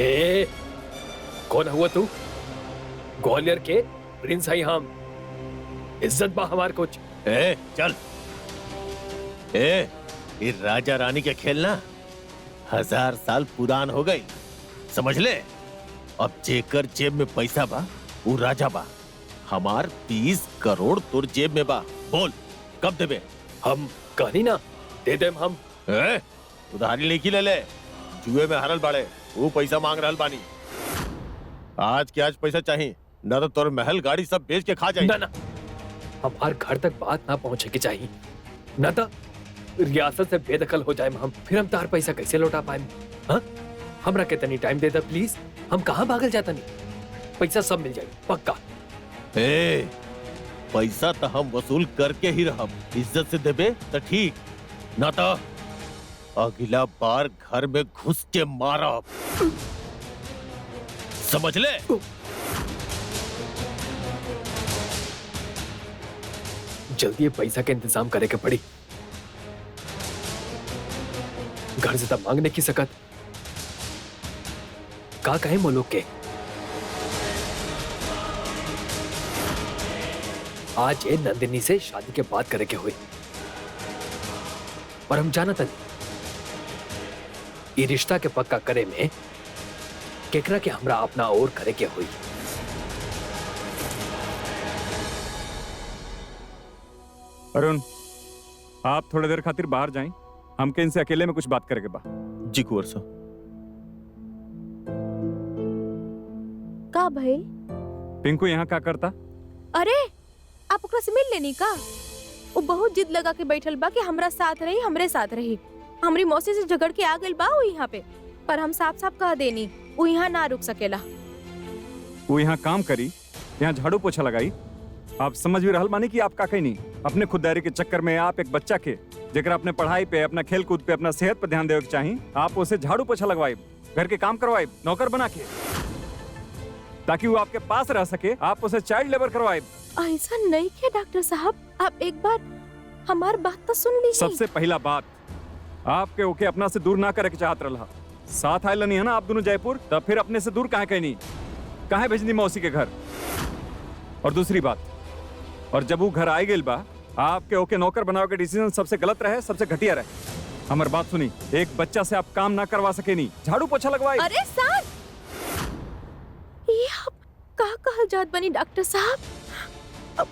ए, कौन हुआ तू? ग्वालियर के प्रिंस आई हम, इज्जत बा हमार कुछ। ए चल, ये राजा रानी के खेल ना 1000 साल पुरान हो गई, समझ ले। अब जेकर जेब में पैसा बा वो राजा बा, हमार 20 करोड़ तुर जेब में बा। बोल कब देबे? हम कहनी ना दे देम हम। उधारी लेके ले ले, जुए में हारल बाड़े, वो पैसा मांग रहल बानी। आज के आज पैसा चाहिए, ना तो तोर महल गाड़ी सब बेच के खा जाए। ना ना, हमार घर तक बात ना पहुंचे के चाहिए, ना तो रियासत से बेदखल हो जाए हम, फिर हम तार पैसा कैसे लौटा पाए? हाँ, हमरा के तनी टाइम दे दे प्लीज। हम कहाँ भागल जाता नहीं, पैसा सब मिल जाए पक्का। पैसा तो हम वसूल करके ही रहब, इज्जत से देबे तो ठीक, ना तो अगला बार घर में घुस के मारब, समझ ले। जल्दी ये पैसा के इंतजाम करे के पड़ी, घर से तब मांग नहीं की सकत। का कहे मोलोक के आज ये नंदिनी से शादी के बात करे के हुई, और हम जाना था ये रिश्ता के पक्का करे में केकरा के हमरा अपना और करे के हुई। अरुण, आप थोड़ी देर खातिर बाहर जाएं, हमके इनसे अकेले में कुछ बात करेंगे बा। जी कुंवर साहब। का भाई? पिंकू यहाँ क्या करता? अरे आप ओकरा से मिल लेनी का? वो बहुत जिद लगा के बैठल बा कि हमरा साथ रही, हमरे साथ रही। हमरी मौसी से झगड़ के आ गइल बा वो यहाँ पे, पर हम साफ साफ कह देनी वो यहाँ ना रुक सकेला। वो यहाँ काम करी, यहाँ झाड़ू पोछा लगाई। आप समझ भी रहल बानी कि आप का कहीं नहीं अपने खुददारी के चक्कर में आप एक बच्चा के जेकर अपने पढ़ाई पे, अपना खेल कूद पे, अपना सेहत पे ध्यान देवे के चाहिए, आप उसे झाड़ू पोछा लगवाए, घर के काम करवाए, नौकर बना के, ताकि वो आपके पास रह सके। आप उसे चाइल्ड लेबर करवाए। ऐसा नहीं है डॉक्टर साहब, आप एक बार हमार बात तो सुन लीजिए। सबसे पहला बात, आपके ओके अपना से दूर ना करे के चाहत रहा। साथ आयल नहीं है ना आप दोनों जयपुर, तब फिर अपने से दूर काहे कहनी, काहे भेजनी मौसी के घर। और दूसरी बात, और जब वो घर आए गेल बा, आपके ओके नौकर बनाओ के डिसीजन सबसे गलत रहे, सबसे घटिया रहे। हमार बात सुनी, एक बच्चा से आप काम ना करवा सके नहीं, झाड़ू पोछा लगवाए। अरे सर, ये आप का कहल जात बनी डॉक्टर साहब?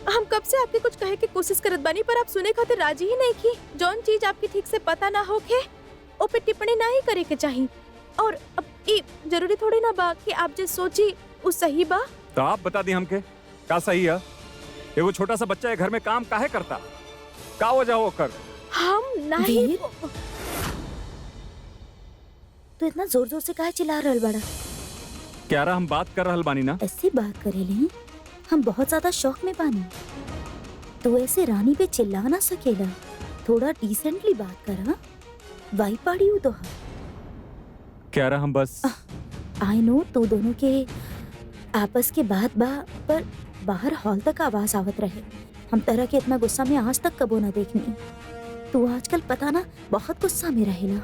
हम कब से आपके कुछ कहे की कोशिश करत बानी, पर आप सुने खातिर राजी ही नहीं की। जौन चीज आपकी ठीक से पता ना होके ओ पे टिप्पणी ना ही करे के चाहिए। और अब ये जरूरी थोड़ी ना बा कि आप जो सोची वो सही बा। तो आप बता दी हमके का सही है। एगो छोटा सा बच्चा घर में काम काहे करता, का वजह हो कर? हम नहीं। वीर? तू इतना जोर जोर से काहे चिल्ला रहल बड़ा? क्या रहा हम बात कर रहल बानी ना। ऐसी बात करेले, हम बहुत ज्यादा शौक में बानी। तू ऐसे रानी पे चिल्ला ना सकेला, थोड़ा डिसेंटली बात करा। वाई पाड़ी हूँ तो क्या रहा हम बस आई नो तू दोनों के आपस के बात बा, पर बाहर हॉल तक आवाज आवत रहे। हम तरह के इतना गुस्सा में आज तक कबो ना देखनी। तू आजकल पता ना बहुत गुस्सा में रहेला।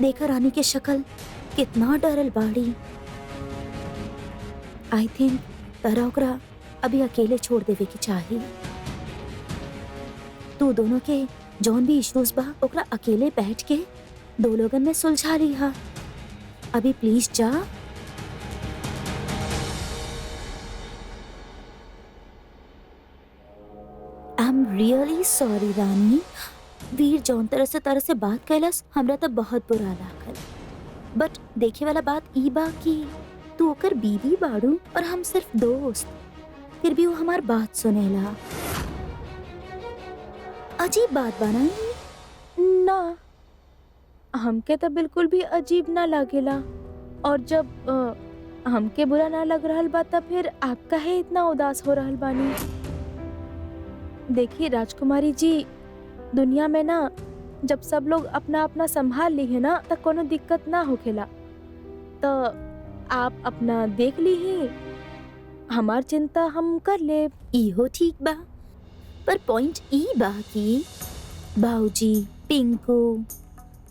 देखा रानी के शक्ल कितना डरल बाड़ी। आई थिंक तरह ओकरा अभी अकेले छोड़ देवे के चाहिए। तू दोनों के जौन भी इश्यूज बा ओकरा अकेले बैठ के दो लोगन में सुलझा लिहा। अभी प्लीज जा। आई एम रियली सॉरी रानी। वीर जौन तरह से बात कैलस हमरा तो बहुत बुरा लागल, बट देखे वाला बात ई बा कि तू ओकर बीवी बाड़ू और हम सिर्फ दोस्त, फिर भी वो हमार बात सुनेला। अजीब बात बा ना? ना, हमके तो बिल्कुल भी अजीब ना लागेला। और जब हमके बुरा ना लग रहल बा तब फिर आप काहे इतना उदास हो रहल बानी? देखिए राजकुमारी जी, दुनिया में ना जब सब लोग अपना अपना संभाल ली है ना तो कोनो दिक्कत ना होखेला। तो आप अपना देख ली ही, हमार चिंता हम कर ले। इहो ठीक बा, पर पॉइंट ई बा कि बाऊजी, पिंकू,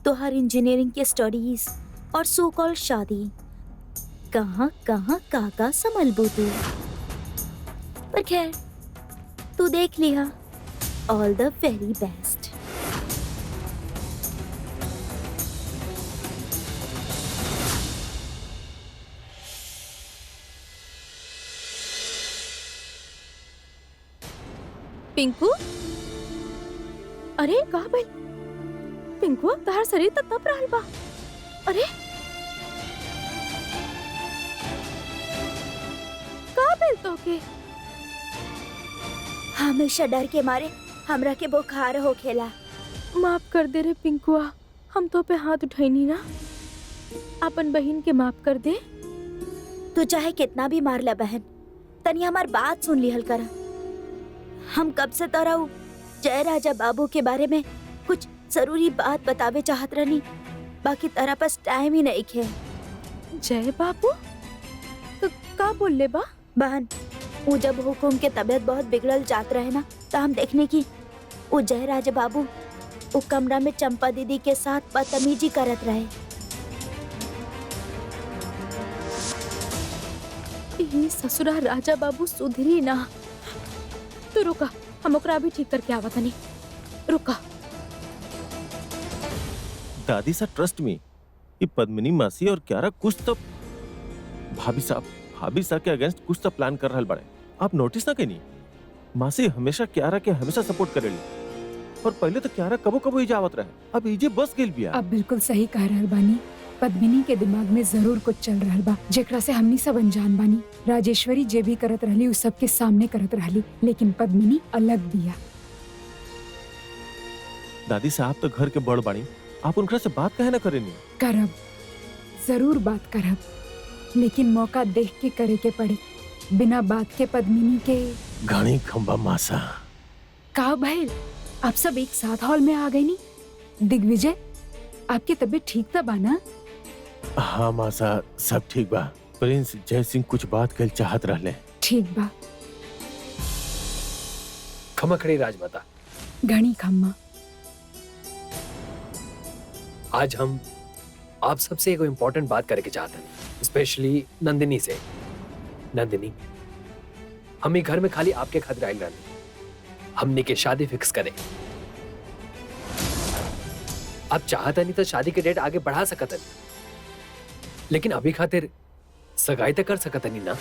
तोहार इंजीनियरिंग के स्टडीज और सो कॉल्ड शादी कहाँ कहाँ काका संभलबू तू। पर खैर तू देख लिया। ऑल द वेरी बेस्ट। पिंकू, अरे कहाँ भाई? पिंकू तहार शरीर तो तप रहल बा। अरे का भेल तो के? हमेशा डर के मारे हमरा के बुखार हो खेला। माफ कर दे रे पिंकुआ, हम तो पे हाथ उठैनी ना। अपन बहन के माफ कर दे। तू चाहे कितना भी मार ला बहन, तनी हमार बात सुन लिहल करा। हम कब से तरह जय राजा बाबू के बारे में कुछ जरूरी बात बतावे चाहत रहनी, बाकी तरह पास टाइम ही नहीं खे। जय बाबू तो का बोल ले बा? बहन वो जब हुकुम के तबीयत बहुत बिगड़ल जात रहे ना, तो हम देखने की वो जय राजा बाबू वो कमरा में चंपा दीदी के साथ बदतमीजी करत रहे। ये ससुरा राजा बाबू सुधरी ना। तू रुका, हम ओकरा भी ठीक करके आवत हनी। रुका। दादी सा ट्रस्ट में ये पद्मिनी मासी और क्यारा कुछ तो भाभी साहब के अगेंस्ट कुछ तो प्लान कर रहल बड़े। आप नोटिस ना कनी, मासी हमेशा क्यारा के हमेशा सपोर्ट करेली, और पहले तो क्यारा कबो कबो ही जावत रहे, अब इजे बस गेल बिया। आप बिल्कुल सही कह रहल बानी। पद्मिनी के दिमाग में जरूर कुछ चल रहल बा, जेकरा से हमनी सब अनजान बानी। राजेश्वरी जे भी करत रहली उस सब के सामने करत रहली, लेकिन पद्मिनी अलग दिया। दादी साहब तो घर के बड़ बाणी, आप उनकरा से बात कहे ना करेनी? करब, जरूर बात करब। लेकिन मौका देख के करे के पड़े। बिना बात के पद्मिनी के घणी खंबा मासा। का भइल? आप सब एक साथ हॉल में आ गए नी? दिग्विजय, आपकी तबीयत ठीक था बाना? हाँ मासा, सब ठीक बा। प्रिंस जय सिंह कुछ बात कल चाहत रहले। ठीक बा। खमकड़ी राजमाता, घणी खम्मा। आज हम आप सबसे एक इम्पोर्टेंट बात करके चाहते हैं, स्पेशली नंदिनी से। नंदिनी, हम ही घर में खाली आपके खातिर आयल रहनी। हमने के शादी फिक्स करे। आप चाहता नहीं तो शादी के डेट आगे बढ़ा सकत नहीं, लेकिन अभी खातिर सगाई तो कर सकत नहीं ना।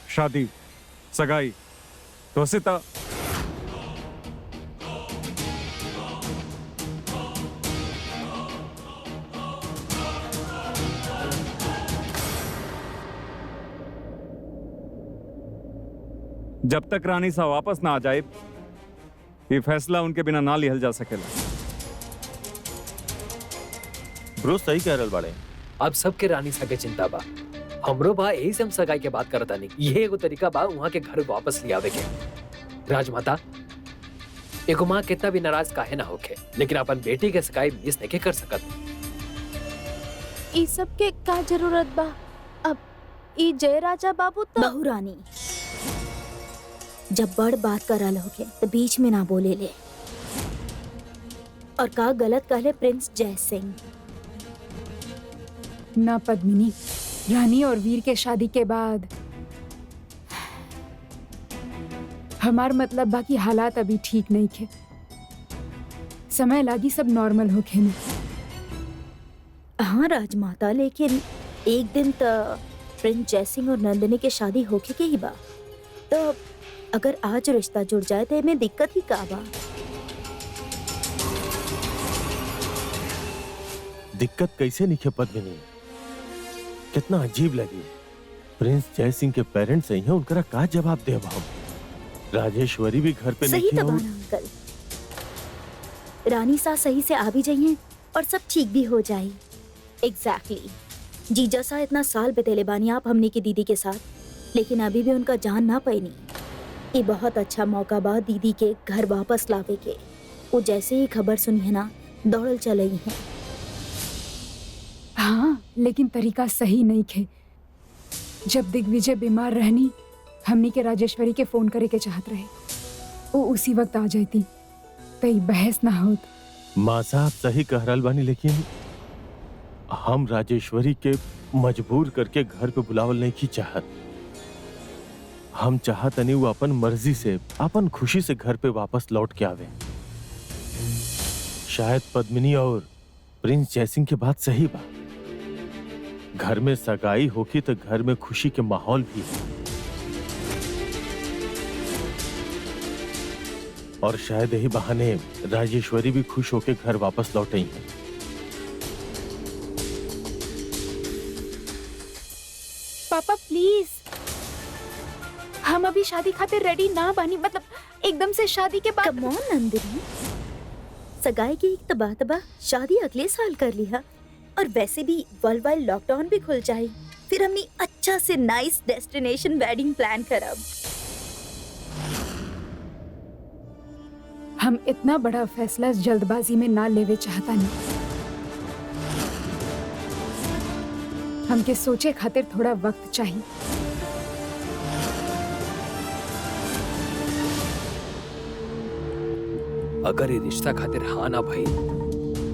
शादी, सगाई, तो सीता जब तक रानी सा वापस ना आ जाए, ये फैसला उनके बिना ना लिहल जा सकेला। ब्रो सही कह रहल बाड़े। अब सबके रानी सा के चिंता बा। हमरो बा यही से हम सगाई के बात करता नहीं। ये एगो तरीका बा वहां के घर वापस ले आवे के। राजमाता, एगो माँ कितना भी नाराज काहे ना होके, लेकिन अपन बेटी के सगाई मिस नहीं कर सकत। ई सब के का जरूरत बा? अब ई जय राजा बाबू तो बहू रानी, जब बड़ बात करल होके तो बीच में ना बोले ले। और का गलत कहले प्रिंस जय सिंह। ना पद्मिनी, रानी और वीर के शादी के बाद हमार मतलब बाकी हालात अभी ठीक नहीं थे। समय लागी सब नॉर्मल होके में। हाँ राजमाता, लेकिन एक दिन तो प्रिंस जय सिंह और नंदिनी के शादी होके के ही बा। तो अगर आज रिश्ता जुड़ जाए तो में दिक्कत ही का बा? दिक्कत कैसे नहीं पद्मिनी? कितना अजीब लगी। प्रिंस जय सिंह के पेरेंट्स सही हैं, उनकरा का जवाब दे हम? राजेश्वरी भी घर पे सही नहीं तो बाना अंकल। रानी सा सही से आ भी जाइए और सब ठीक भी हो जाए। एग्जैक्टली। जीजा सा इतना साल बितेले बानी आप हमने की दीदी के साथ, लेकिन अभी भी उनका जान ना पैनी। ये बहुत अच्छा मौका बा दीदी के घर वापस लावे के। वो जैसे ही खबर सुनी है ना, दौड़ल चले हैं। हाँ, लेकिन तरीका सही नहीं थे। जब दिग्विजय बीमार रहनी, हमनी के राजेश्वरी के फोन करे के चाहत रहे। वो उसी वक्त आ जाती तो ये बहस ना होत। माँ साहब सही कह रहल बानी, लेकिन हम राजेश्वरी के मजबूर करके घर पे बुलावल नहीं की चाहत। हम चाहत नहीं वो अपन मर्जी से, अपन खुशी से घर पे वापस लौट के आवे। शायद पद्मिनी और प्रिंस जयसिंह की बात सही बा। घर में सगाई होगी तो घर में खुशी के माहौल भी है। और शायद यही बहाने राजेश्वरी भी खुश होकर घर वापस लौट आई है। पापा प्लीज, हम अभी शादी खातिर रेडी ना बानी। मतलब एकदम से शादी के बाद। कम ऑन नंदिनी, सगाई की एक बात बा, शादी अगले साल कर लिया। और वैसे भी वर्ल्ड वाइड लॉकडाउन भी खुल जाए, फिर हमने अच्छा से नाइस डेस्टिनेशन वेडिंग प्लान करब। हम इतना बड़ा फैसला जल्दबाजी में ना लेवे चाहता नहीं। हमके सोचे खातिर थोड़ा वक्त चाहिए। अगर ये रिश्ता खातिर हाँ ना भाई,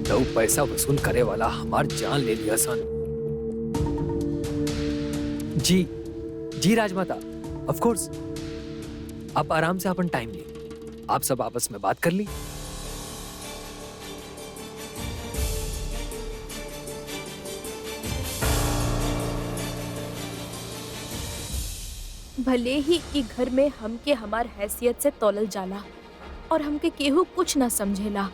तो वो पैसा वसूल करे वाला हमार जान ले लिया सन। जी राजमाता, ऑफ कोर्स। आप आराम से अपन टाइम ली, आप सब आपस में बात कर ली। भले ही ई घर में हमके हमार हैसियत से तौलल जाला और हमके केहू कुछ ना समझेला,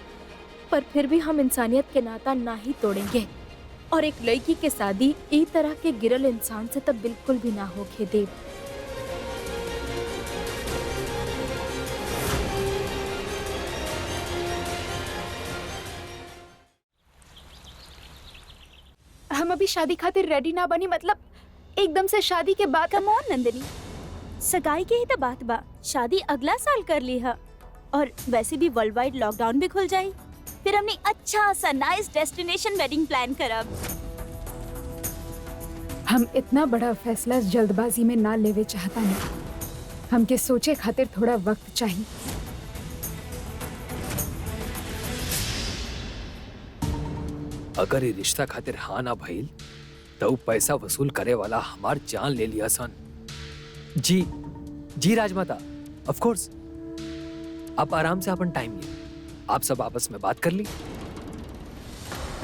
पर फिर भी हम इंसानियत के नाता ना ही तोड़ेंगे। और एक लड़की के शादी ई तरह के गिरल इंसान से तब बिल्कुल भी ना होके देव। हम अभी शादी खातिर रेडी ना बनी, मतलब एकदम से शादी के बाद। कम ऑन नंदिनी, सगाई के ही तो बात बा, शादी अगला साल कर ली है। और वैसे भी वर्ल्ड वाइड लॉकडाउन भी खुल जाई, फिर हमने अच्छा सा नाइस डेस्टिनेशन वेडिंग प्लान करब। हम इतना बड़ा फैसला जल्दबाजी में ना लेवे चाहता नहीं, हमके सोचे खातिर थोड़ा वक्त चाहिए। अगर ये रिश्ता खातिर हाँ ना भइल तो ऊ पैसा वसूल करे वाला हमार जान ले लिया सन। जी जी राजमाता, ऑफ कोर्स आप आराम से अपन टाइम लिए, आप सब आपस में बात कर ली।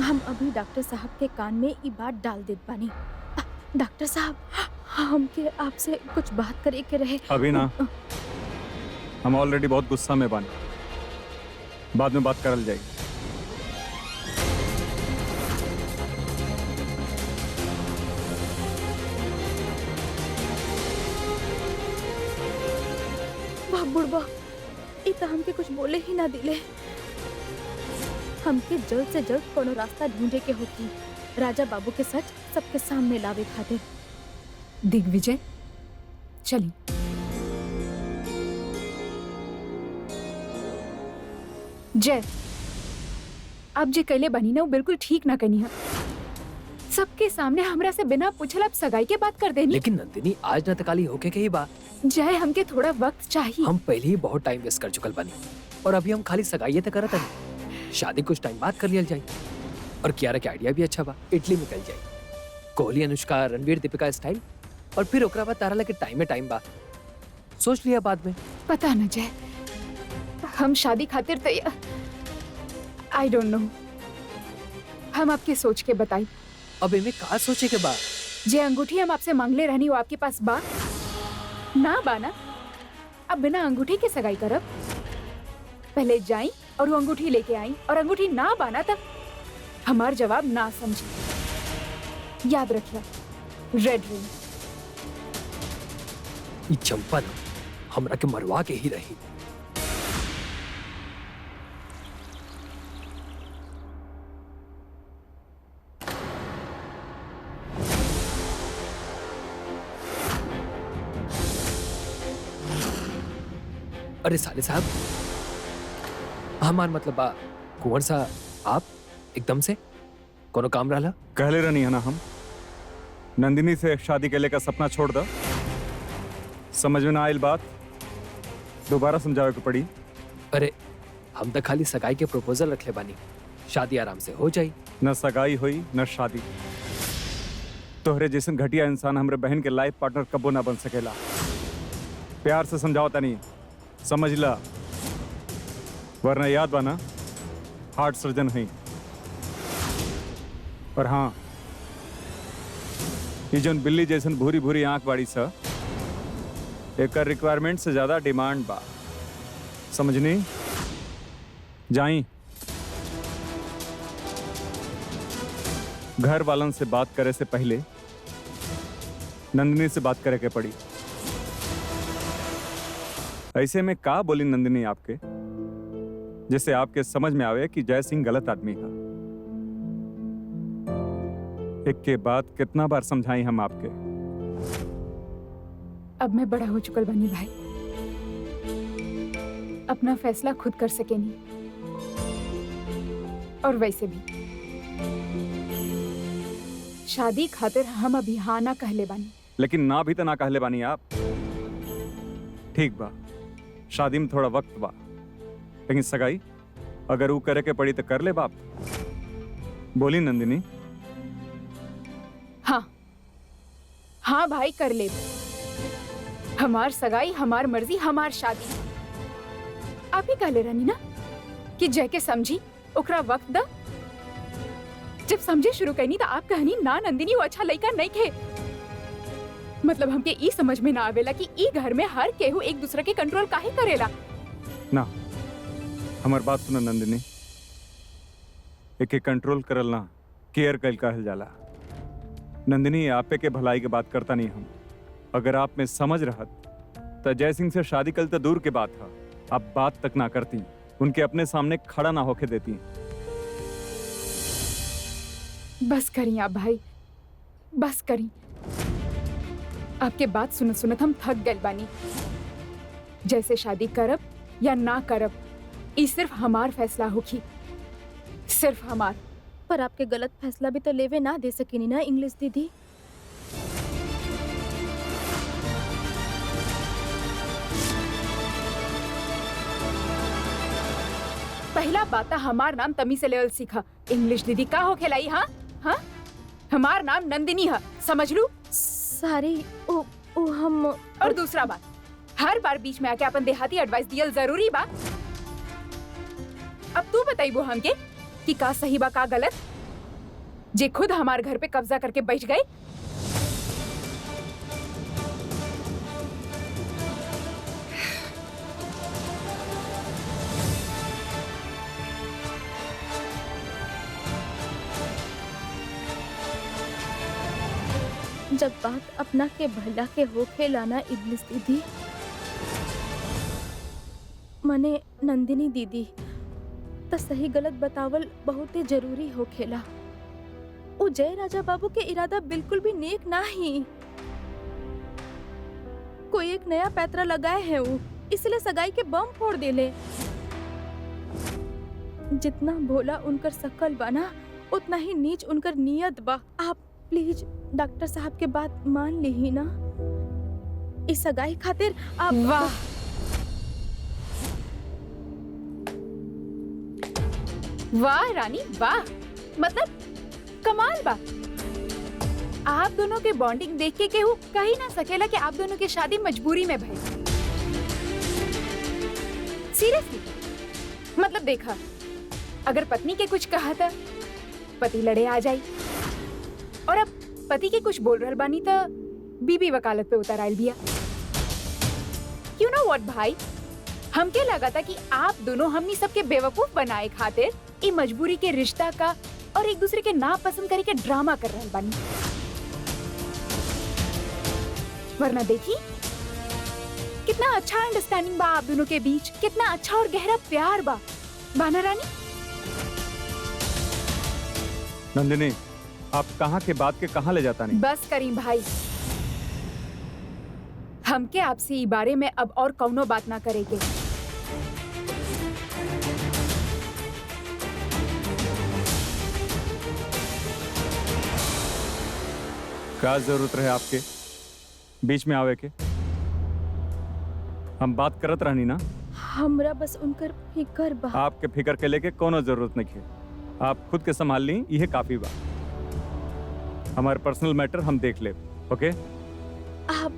हम अभी डॉक्टर साहब के कान में ये बात डाल देत बानी। डॉक्टर साहब, हमके आपसे कुछ बात करे के रहे। अभी ना, हम ऑलरेडी बहुत गुस्सा में बानी, बाद में बात करल जाएगी। बाप बुढ़बा, ई त हमके कुछ बोले ही ना दिले। हमके जल्द से जल्द कोनो रास्ता ढूंढे के होती, राजा बाबू के सच सबके सामने लावे खातिर। दिग्विजय, चली। जय, आप जे कैले बनी ना वो बिल्कुल ठीक ना कनी है। सबके सामने हमरा से बिना पूछल आप सगाई के बात कर देनी। लेकिन नंदिनी, आज न तकाली होके के ही बा। जय, हमके थोड़ा वक्त चाहिए। हम पहले ही बहुत टाइम वेस्ट कर चुकल बानी और अभी हम खाली सगाई त करत हनी। शादी कुछ टाइम बाद कर लिया जाए। और कियारा के आइडिया भी अच्छा बा, इटली में कल जाए, कोहली, अनुष्का, रणवीर, दीपिका स्टाइल। और फिर ओकरा बाद तारा लगे टाइम बा, सोच लिया बाद में। पता न जय, हम शादी खातिर तैयार। आई डोंट नो, हम आपके सोच के बताई। अब इमे का सोचे के बा? जे अंगूठी हम आपसे मांगले रहनी वो आपके पास बा ना? बा ना? अब बिना अंगूठी के सगाई करब? पहले जाई और वो अंगूठी लेके आई, और अंगूठी ना बाना तब हमार जवाब ना समझी। याद रखिए, रेड रिंग। ई चंपा न हमरा के मरवा के ही रही। अरे साले साहब, हमार मतलब बा कुंवर सा आप एकदम से कोनो काम रहला? कहले रहनी है ना हम, नंदिनी से शादी के लेकर सपना छोड़ दो। समझ में ना आयल बात, दोबारा समझावे के पड़ी। अरे हम तो खाली सगाई के प्रपोजल रखले बानी, शादी आराम से हो जाई। न सगाई हुई न शादी। तोहरे जैसन घटिया इंसान हमरे बहन के लाइफ पार्टनर कबो ना बन सकेला। प्यार से समझाओ तनी, समझ ला, वरना याद बाना हार्ट सर्जन हुई। और हाँ, ये जौन बिल्ली जैसन भूरी भूरी आंख बाड़ी सा, एक रिक्वायरमेंट से ज्यादा डिमांड बा, समझनी? जाई घर वालन से बात करे से पहले नंदिनी से बात करे के पड़ी। ऐसे में का बोली नंदिनी आपके, जिससे आपके समझ में आवे कि जय सिंह गलत आदमी है। एक के बाद कितना बार समझाई हम आपके। अब मैं बड़ा हो चुकल बनी भाई, अपना फैसला खुद कर सके नहीं। और वैसे भी शादी खातिर हम अभी हाँ ना कहले बानी। लेकिन ना भी तो ना कहले बानी आप। ठीक बा, शादी में थोड़ा वक्त बा, लेकिन सगाई अगर वो करे के पड़ी तो कर ले बाप। बोली नंदिनी। हाँ हाँ भाई, कर ले। हमार सगाई, हमार मर्जी, हमार शादी। आप ही कहले रहनी ना कि जय के समझी ओकरा वक्त द। जब समझे शुरू करनी तो आप कहनी ना नंदिनी वो अच्छा लड़का नहीं खे। मतलब हमके ई समझ में ना आवेला कि ई घर में हर केहू एक दूसरे के कंट्रोल काहे करेला। ना, हमार बात सुनो नंदिनी, एक कंट्रोल करल ना केयर कल कहल जाला। नंदिनी, आपे के भलाई के बात करता नहीं हम। अगर आप में समझ रहत तो जय सिंह से शादी कल तो दूर के बात है, आप बात तक ना करती, उनके अपने सामने खड़ा ना होके देती। बस करिए आप भाई, बस करी। आपके बात सुनत सुनत हम थक गए बानी। जैसे शादी करब या ना करब, ई सिर्फ हमार फैसला होगी, सिर्फ हमार। पर आपके गलत फैसला भी तो लेवे ना दे सकेनी ना इंग्लिश दीदी। पहला बात हमार नाम तमी से लेवल सीखा। इंग्लिश दीदी का हो खेलाई? हाँ हाँ, हमार नाम नंदिनी है, समझ लू। सारी ओ हम। और दूसरा बात, हर बार बीच में आके अपन देहाती एडवाइस दियल जरूरी बा। अब तू बताइबो हमके कि का सही बा का गलत, जे खुद हमार घर पे कब्जा करके बैठ गए। जब बात अपना के भला के होखे लाना इंग्लिश दीदी, मने नंदिनी दीदी, तो सही गलत बतावल बहुत ही जरूरी होखेला। वो जय राजा बाबू के इरादा बिल्कुल भी नेक ना ही। कोई एक नया पैतरा लगाए है वो, इसलिए सगाई के बम फोड़ देले। जितना भोला उनकर शकल बना, उतना ही नीच उनकर नियत बा। आप प्लीज डॉक्टर साहब के बात मान ली ना। इस सगाई खातिर आप। वाह, वाह रानी वाह, मतलब कमाल बा। आप दोनों के बॉन्डिंग देख के केहू कह ही ना सकेला कि आप दोनों की शादी मजबूरी में भई। सीरियसली, मतलब देखा, अगर पत्नी के कुछ कहा था, पति लड़े आ जाई, और अब पति के कुछ बोल रहल बानी तो बीबी वकालत पे उतर आयल बिया। यू नो व्हाट भाई, हमके लगा था कि आप दोनों हमनी सबके बेवकूफ बनाए खातिर ई मजबूरी के रिश्ता का और एक दूसरे के ना पसंद करे के ड्रामा कर रहल बानी। वरना देखी कितना अच्छा अंडरस्टैंडिंग बा आप दोनों के बीच, कितना अच्छा और गहरा प्यार बा। बाना रानी? नंदिनी, आप कहाँ के बात के कहाँ ले जाता नहीं? बस करीम भाई, हमके आपसे ई बारे में अब और कौनो बात ना करेगे। क्या जरूरत रहे आपके बीच में आवे के? हम बात करत रहनी ना। हमरा बस उनकर फिकर बा। आपके फिकर के लेके कोनो जरूरत नहीं है। आप खुद के संभाल ली, यह काफी बा। हमारे पर्सनल मैटर हम देख ले। ओके? आप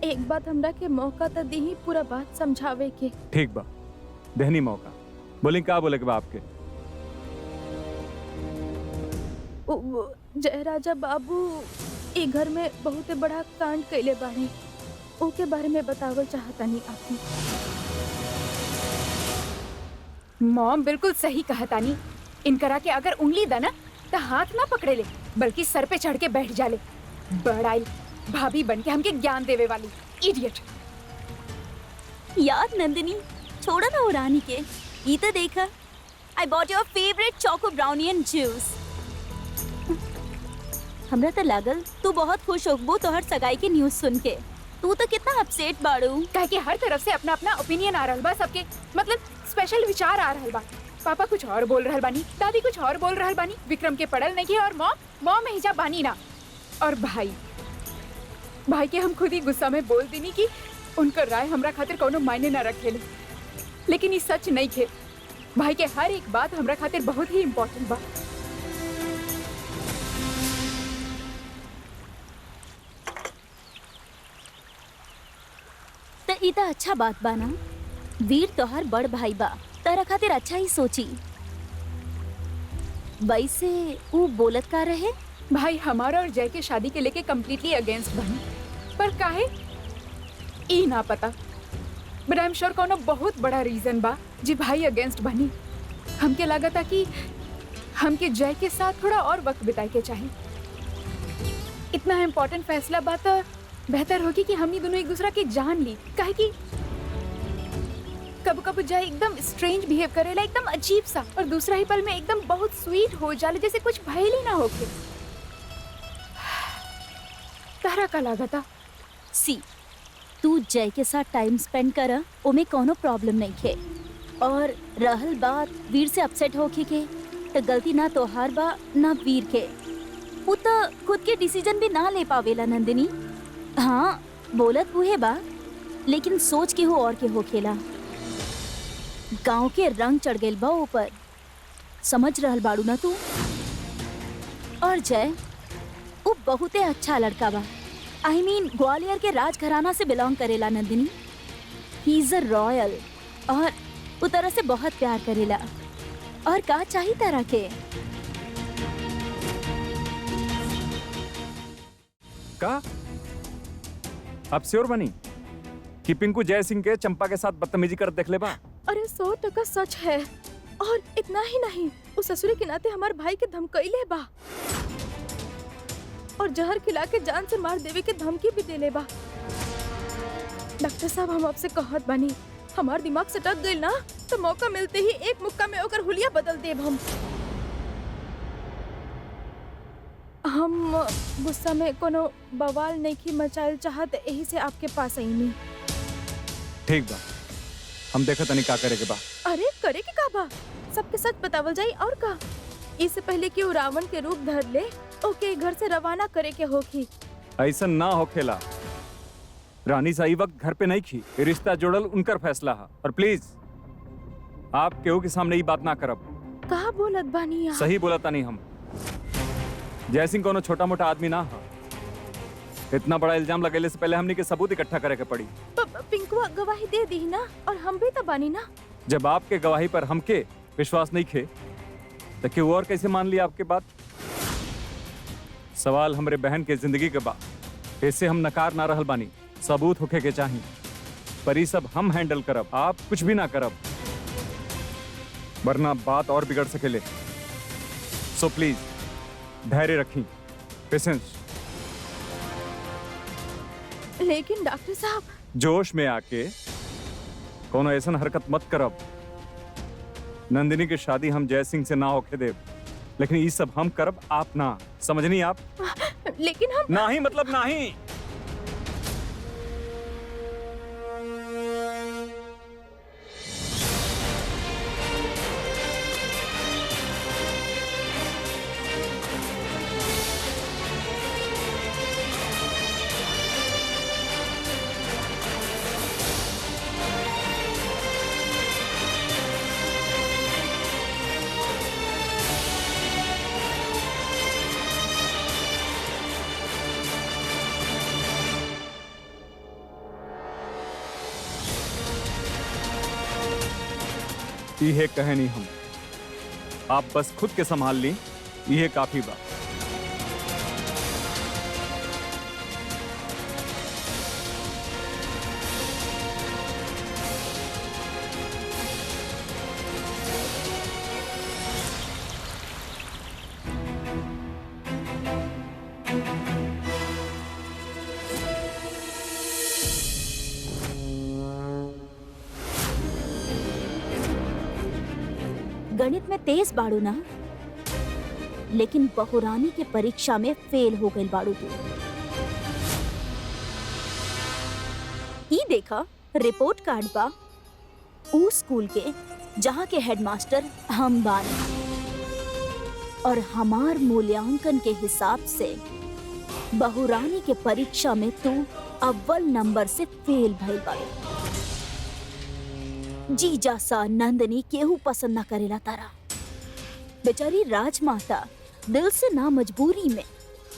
एक बात हमरा के मौका तो दी ही पूरा बात समझावे के। ठीक बा, देहनी मौका। बोली क्या बोले के बा आपके? वो जय राजा बाबू ए घर में बहुत बड़ा कांड कैले बाड़े, ओके बारे में बतावल चाहता नहीं आपने। मॉम बिल्कुल सही कहा तानी। इनकरा के अगर उंगली दा ना तो हाथ ना पकड़े ले, बल्कि सर पे चढ़ के बैठ जाले। बड़ाई भाभी बन के हमके ज्ञान देवे वाली इडियट। यार नंदिनी, छोड़ा ना वो रानी के। ये तो देखा, आई बॉट योर फेवरेट चोको ब्राउनी एंड जूस। हमरा तो लागल तू बहुत खुश होगबू तोहर सगाई की न्यूज़ सुन के। तू तो कितना अपसेट बाड़ू। काहे कि हर तरफ से अपना अपना ओपिनियन आ रहल बा सबके, मतलब स्पेशल विचार आ रहल बा। पापा कुछ और बोल रहल बानी, दादी कुछ और बोल रहल बानी, विक्रम के पढ़ल नहीं और मॉम हिजा बानी ना। और भाई के हम खुद ही गुस्सा में बोल दीनी कि उनकर राय हमरा खातिर कोनो मायने ना रखेले। लेकिन ये सच नहीं खे। भाई के हर एक बात हमरा खातिर बहुत ही इम्पोर्टेंट बा। तो ई तो अच्छा बात बा ना। वीर तोहर बड़ भाई बा, तारा खातिर अच्छा ही सोची। वैसे वो बोलत का रहे? भाई हमारा और जय के शादी के लेके कम्प्लीटली अगेंस्ट बनी, पर काहे ई ना पता। बट आई एम श्योर कोनो बहुत बड़ा रीजन बा जी भाई अगेंस्ट बनी। हमके लगा था कि हमके जय के साथ थोड़ा और वक्त बिताए के चाहिए। इतना इम्पोर्टेंट फैसला बा तो बेहतर होगी कि हम ही दोनों एक दूसरा के जान ली। काहे कि कब कब जय एकदम स्ट्रेंज बिहेव करेला, एकदम अजीब सा, और दूसरा ही पल में एकदम बहुत स्वीट हो जाले, जैसे कुछ भइल ही ना होके। तारा का लागता सी तू जय के साथ टाइम स्पेंड कर ओमे कोनो प्रॉब्लम नहीं खे। और रहल बात वीर से अपसेट होके के तो गलती ना तोहार बा ना वीर के। वो तो खुद के डिसीजन भी ना ले पावेला नंदिनी। हाँ बोलत हुए बा लेकिन सोच के हो और के हो खेला। गांव के रंग चढ़ गइल बा ऊपर, समझ रहल बाड़ू ना तू। और जय वो बहुते अच्छा लड़का बा। आई मीन ग्वालियर के राजघराना से बिलोंग करेला Nandini. He is a royal और वो तरह से बहुत प्यार करेला। और का चाहिए तरह के। का आप श्योर बनी कि पिंकू जय सिंह के चंपा के साथ बदतमीजी कर देख ले बा? अरे 100% सच है। और इतना ही नहीं, उस ससुरी के नाते हमारे भाई के धमकइले बा और जहर खिला के जान से मार देवे के धमकी भी देले बा। डॉक्टर साहब हम आपसे कहत बानी, हमार दिमाग सटक गइल ना तो मौका मिलते ही एक मुक्का में ओकर हुलिया बदल देब हम गुस्सा में कोनो बवाल नहीं की मचाइल चाहत, यही से आपके पास आई नहीं। ठीक बा, हम देखा तनी का करे के बा। अरे करे के का बा, सबके सच बतावल जाई। और का इससे पहले कि वो रावण के रूप धर ले ओके घर से रवाना करे के होखी। ऐसा ना होखेला। रानी सही वक्त घर पे नहीं थी, रिश्ता जोड़ल उनकर फैसला है। और प्लीज आप केहू के सामने ये बात ना करब। कहा बोलत बानी आप? सही बोला तानी हम। जय सिंह कोनो छोटा मोटा आदमी ना है। इतना बड़ा इल्जाम लगेले से पहले हमनी के सबूत इकट्ठा करे के पड़ी। पिंकुआ गवाही दे दी ना, और हम भी तो बानी ना। जब आपके गवाही पर हमके विश्वास नहीं खे तो क्यों और कैसे मान लिया आपके बात? सवाल हमरे बहन के जिंदगी के बा, ऐसे हम नकार ना रहल बानी। सबूत होके के चाहिए, पर ये सब हम हैंडल करब, आप कुछ भी ना करब, वरना बात और बिगड़ सकेले। सो प्लीज धैर्य रखी, पेशेंस। लेकिन डॉक्टर साहब, जोश में आके कोनो ऐसा हरकत मत करब। नंदिनी की शादी हम जय सिंह से ना होके देव, लेकिन ये सब हम करब, आप ना। समझनी आप? लेकिन हम नहीं मतलब नहीं। यह कहनी हम, आप बस खुद के संभाल ली, यह काफी बा। गणित में तेज बाड़ू ना, लेकिन बहुरानी के परीक्षा में फेल हो गई बाड़ू तू। ई देखा रिपोर्ट कार्ड बा ऊ स्कूल के जहाँ के हेडमास्टर हम बानी, और हमार मूल्यांकन के हिसाब से बहुरानी के परीक्षा में तू अव्वल नंबर से फेल भइल बाड़ू। जीजा सा नंदनी केहू पसंद ना करेला तारा। बेचारी राजमाता दिल से ना, मजबूरी में।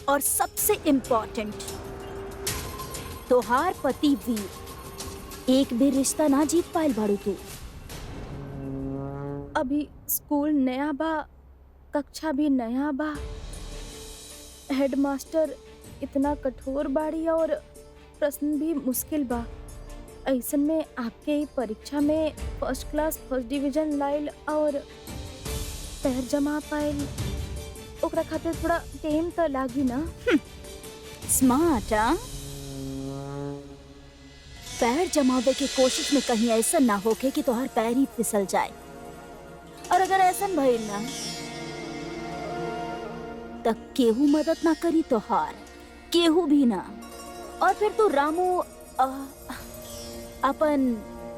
और सबसे इम्पोर्टेंट, तोहार पति वीर एक भी रिश्ता ना जीत पायल बाड़ू तू। अभी स्कूल नया बा, कक्षा भी नया बा, हेडमास्टर इतना कठोर बाड़ी और प्रश्न भी मुश्किल बा। ऐसन में आपके ही परीक्षा में फर्स्ट क्लास फर्स्ट डिवीजन लाइल और पैर जमा पाइल, ओकरा खातिर थोड़ा टाइम तो लागी ना। स्मार्ट हाँ? पैर जमावे की कोशिश में कहीं ऐसा ना होके कि तोहार पैर ही फिसल जाए। और अगर ऐसा भइल ना तब केहू मदद ना करी तोहार, केहू भी ना। और फिर तू रामू अपन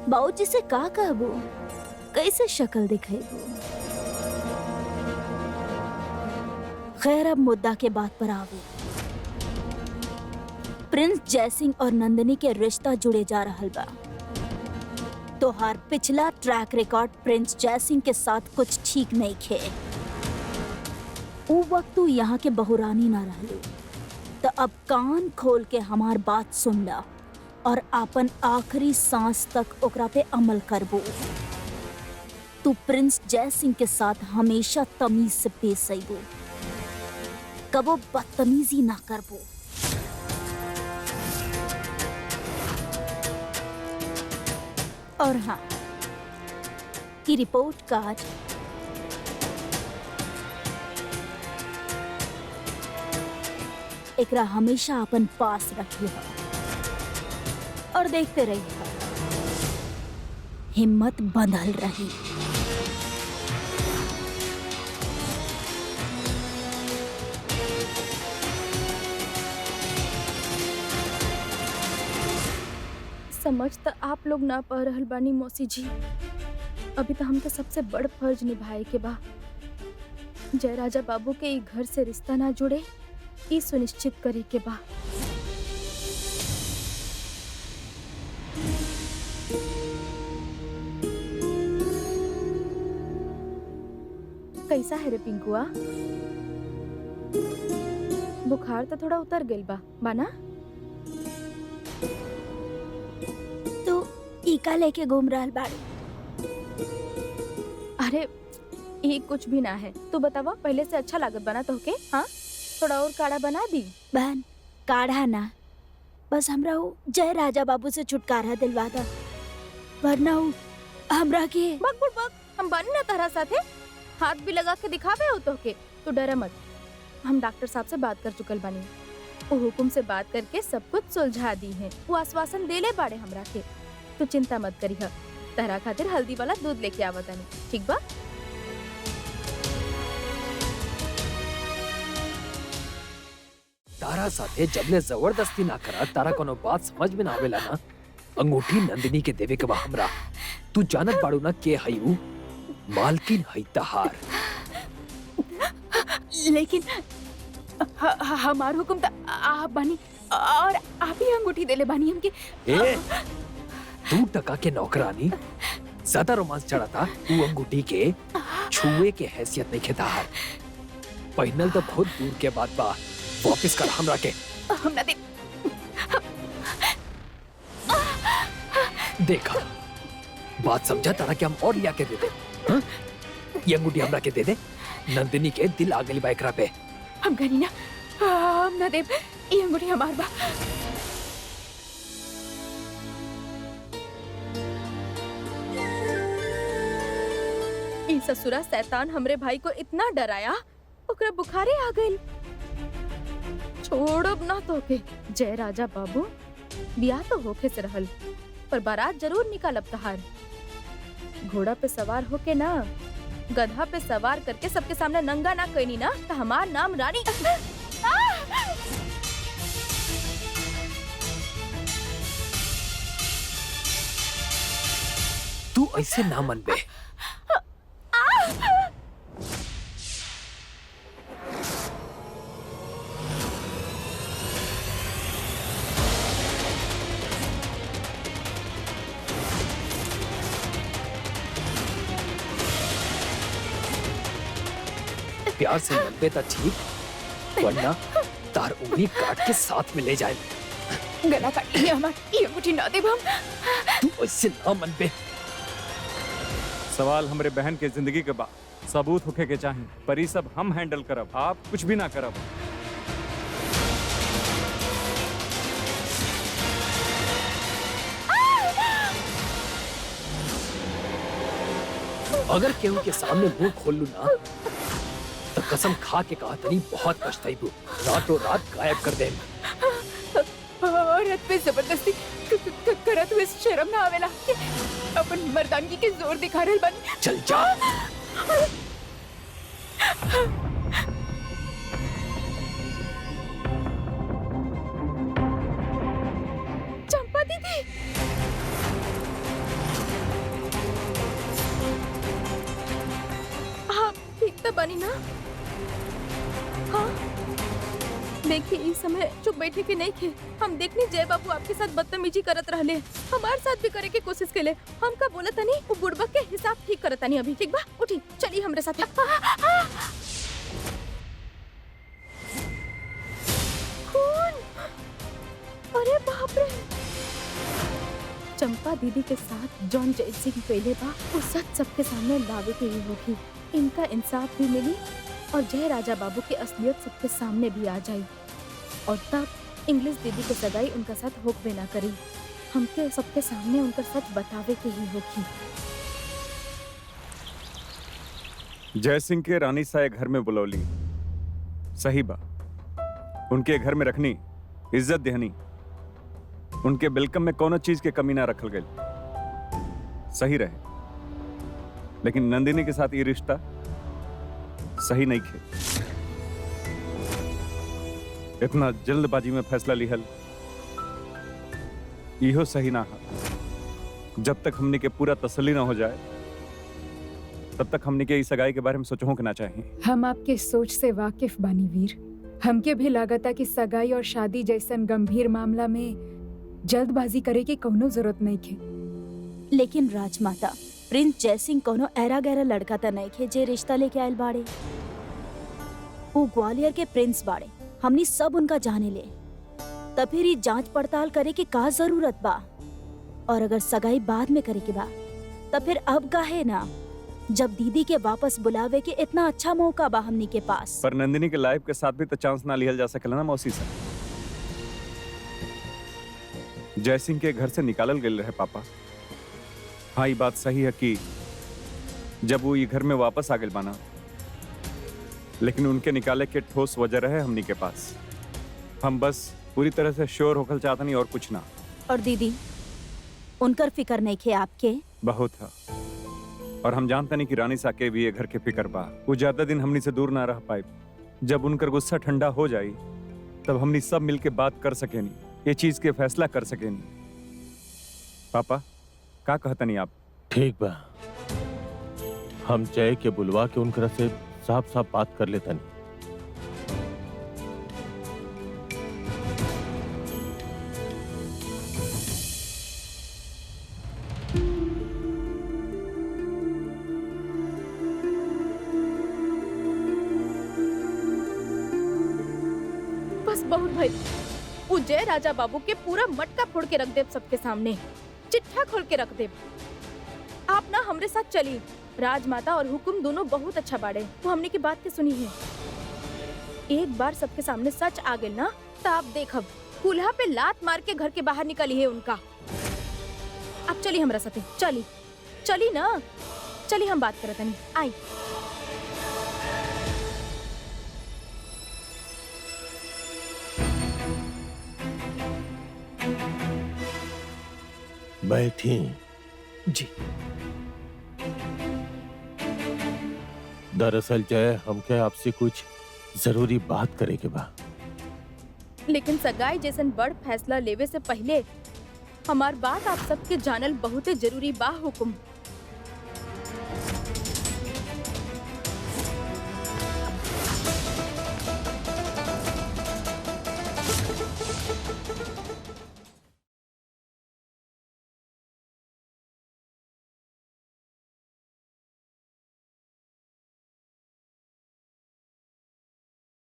बाबूजी से का कहबू, कैसे शक्ल दिखेबू। खैर अब मुद्दा के बात पर आवे। प्रिंस जयसिंह और नंदिनी के रिश्ता जुड़े जा रहल बा। तोहार पिछला ट्रैक रिकॉर्ड प्रिंस जयसिंह के साथ कुछ ठीक नहीं खे। उ वक्त तू यहाँ के बहुरानी ना रहली, तो अब कान खोल के हमार बात सुन ला और अपन आखिरी सांस तक ओकरा पे अमल करबो। तू प्रिंस जयसिंह के साथ हमेशा तमीज से पेश आईबो, कबो बदतमीजी ना करबो। और हाँ, की रिपोर्ट कार्ड एकरा हमेशा अपन पास रखिए और देखते रहिए, हिम्मत बंधल रही। समझ तो आप लोग ना पा रहल बानी मौसी जी। अभी तो हमके सबसे बड़ फर्ज निभाए के बा। जय राजा बाबू के ई घर से रिश्ता ना जुड़े, ई सुनिश्चित करे के बा। कैसा है रे पिंकुआ? बुखार तो थोड़ा उतर गइल बा बाना? तो टीका लेके घूम रहल बाड़ी। अरे ये कुछ भी ना है। तू बतावा, पहले से अच्छा लागत बना तो के? हाँ, थोड़ा और काढ़ा बना दी। बहन काढ़ा ना, बस हमरा उ जय राजा बाबू से छुटकारा दिलवा दा, वरना उ हमरा के बक बुड़ बक, हम बानी ना तारा साथे, हाथ भी लगा के दिखावे हो तो के। तू डरा मत, हम डॉक्टर साहब से बात कर चुकल बानी। वो हुकुम से बात करके सब कुछ सुलझा दी है। वो आश्वासन देले बाड़े हमरा के। तू चिंता मत करिह, तारा खातिर हल्दी वाला दूध लेके आवतानी, ठीक बा? तारा साथे जबले जबरदस्ती ना करा, तारा कोनो बात समझ में ना आवेला ना, अंगूठी नंदिनी के देवे के बा हमरा। तू जानत बाड़ू ना के हई उ? मालकिन हई तहार। लेकिन हमार हुकुम तो आप बानी और आप ही अंगूठी देले बानी हमके। ए, तू टका के नौकरानी ज्यादा रोमांस चढ़ाता, तू अंगूठी के छुए के हैसियत नहीं खेता हार। पहनल तो बहुत दूर के बात बा, वापस कर हमरा के। हम ना दे। देखा बात समझा, तारा के हम और लिया के दे दे। हाँ? ये अंगूठी हमरा के दे दे। नंदिनी के दिल आ गई बा एकरा पे। हम गनी ना, हम ना दे। ये अंगूठी हमार बा। ई ससुरा शैतान हमरे भाई को इतना डराया, ओकरा बुखारे आ गइल। छोड़ब ना तो के। जय राजा बाबू, बियाह तो होके से रहल, पर बारात जरूर निकालब तहार। घोड़ा पे सवार होके ना, गधा पे सवार करके सबके सामने नंगा ना कईनी ना, तो हमार नाम रानी। तू ऐसे ना मन बे। प्यार से मनबे तो ठीक, वरना तार उंगली काट के साथ में ले जाए। गला काट लिया हमार। ये अंगूठी ना दे हम। तू ऐसे ना मनबे। सवाल हमरे बहन के जिंदगी के बा, सबूत होके के चाही, पर ई सब हम हैंडल करब, आप कुछ भी ना करब। अगर केहू के सामने मुंह खोल लू ना, तो कसम खा के कहा तनी बहुत पछताईबू, रातों रात गायब कर दे। औरत पे जबरदस्ती करत हुए शर्म ना आवेला कि अपन मर्दानगी के जोर दिखा रहल बानी। चल जा। तो बनी ना। हाँ देखिए इस समय चुप बैठे के नहीं थे। हम देखनी जय बाबू आपके साथ बदतमीजी करत रहले, हमारे साथ भी करे के कोशिश केले। हम का बोला तनी वो बुड़बक के हिसाब ठीक करत तनी अभी। ठीक बा उठी चली हमरे साथ। खून, अरे बाप रे। चंपा दीदी के साथ जॉन जय सिंह पहले बा वो सच सबके सामने लावे के ही होगी। इनका इंसाफ भी मिली और जय राजा बाबू की असलियत सबके सामने भी आ जाई और तब इंग्लिश दीदी की सगाई उनका साथ होकबे ना करी। हमके सबके सामने उनका सच बतावे के ही होगी। जय सिंह के रानी साए घर में बुलौली, सही बा। उनके घर में रखनी, इज्जत देहनी, उनके बिलकम में कोनो चीज के कमी ना रखल गई, सही रहे। लेकिन नंदिनी के साथ ये रिश्ता सही नहीं खे। इतना जल्दबाजी में फैसला लिहल इहो सही ना है। जब तक हमने के पूरा तसल्ली ना हो जाए तब तक हमने के इस सगाई के बारे में सोचो के ना चाहिए। हम आपके सोच से वाकिफ बानी वीर। हमके भी लागता कि सगाई और शादी जैसन गंभीर मामला में जल्दबाजी करे की कोनो जरूरत नहीं थे। लेकिन राजमाता प्रिंस जयसिंह कोनो ऐरा गहरा लड़का त नहीं खे जे रिश्ता लेके आयल बाड़े। वो ग्वालियर के प्रिंस बाड़े, हमनी सब उनका जाने ले। तब फिर ये जांच पड़ताल करे की का जरूरत बा? और अगर सगाई बाद में करे के बा तब फिर अब काहे ना, जब दीदी के वापस बुलावे के इतना अच्छा मौका बा हमनी के पास। पर नंदिनी के लाइफ के साथ भी तो चांस ना लिहल जा सकेला ना मौसी से। जय सिंह के घर से निकालल गए रहे पापा। हाँ ये बात सही है कि जब वो ये घर में वापस आ गए बाना, लेकिन उनके निकाले के ठोस वजह रहे हमनी के पास। हम बस पूरी तरह से श्योर होकर चाहता नहीं और कुछ ना। और दीदी उनकर फिकर नहीं खे आपके? बहुत है। और हम जानते नहीं कि रानी साके भी ये घर के फिकर बा। वो ज्यादा दिन हमनी से दूर ना रह पाए। जब उनकर गुस्सा ठंडा हो जाई तब हमनी सब मिलके बात कर सके नहीं, ये चीज के फैसला कर सके नहीं। पापा का कहता नहीं आप? ठीक बा, हम जय के बुलवा के उनकरा से साफ साफ बात कर लेता नहीं। बस बहुत भाई, वो जय राजा बाबू के पूरा मटका फोड़ के रख दे सबके सामने, चिट्ठा खोल के रख दे। आप ना हमरे साथ चली। राजमाता और हुकुम दोनों बहुत अच्छा बाड़े, वो हमने की बात के सुनी है। एक बार सबके सामने सच आ गए ना तो आप देखब कुल्हा पे लात मार के घर के बाहर निकली है उनका। अब चली हमरा साथे, चली चली ना, चली हम बात करत नहीं। आई बैठी जी। दरअसल जय हमके आपसे कुछ जरूरी बात करे के बा। लेकिन सगाई जैसन बड़ फैसला लेवे से पहले हमार बात आप सबके जानल बहुत जरूरी बा हुकुम।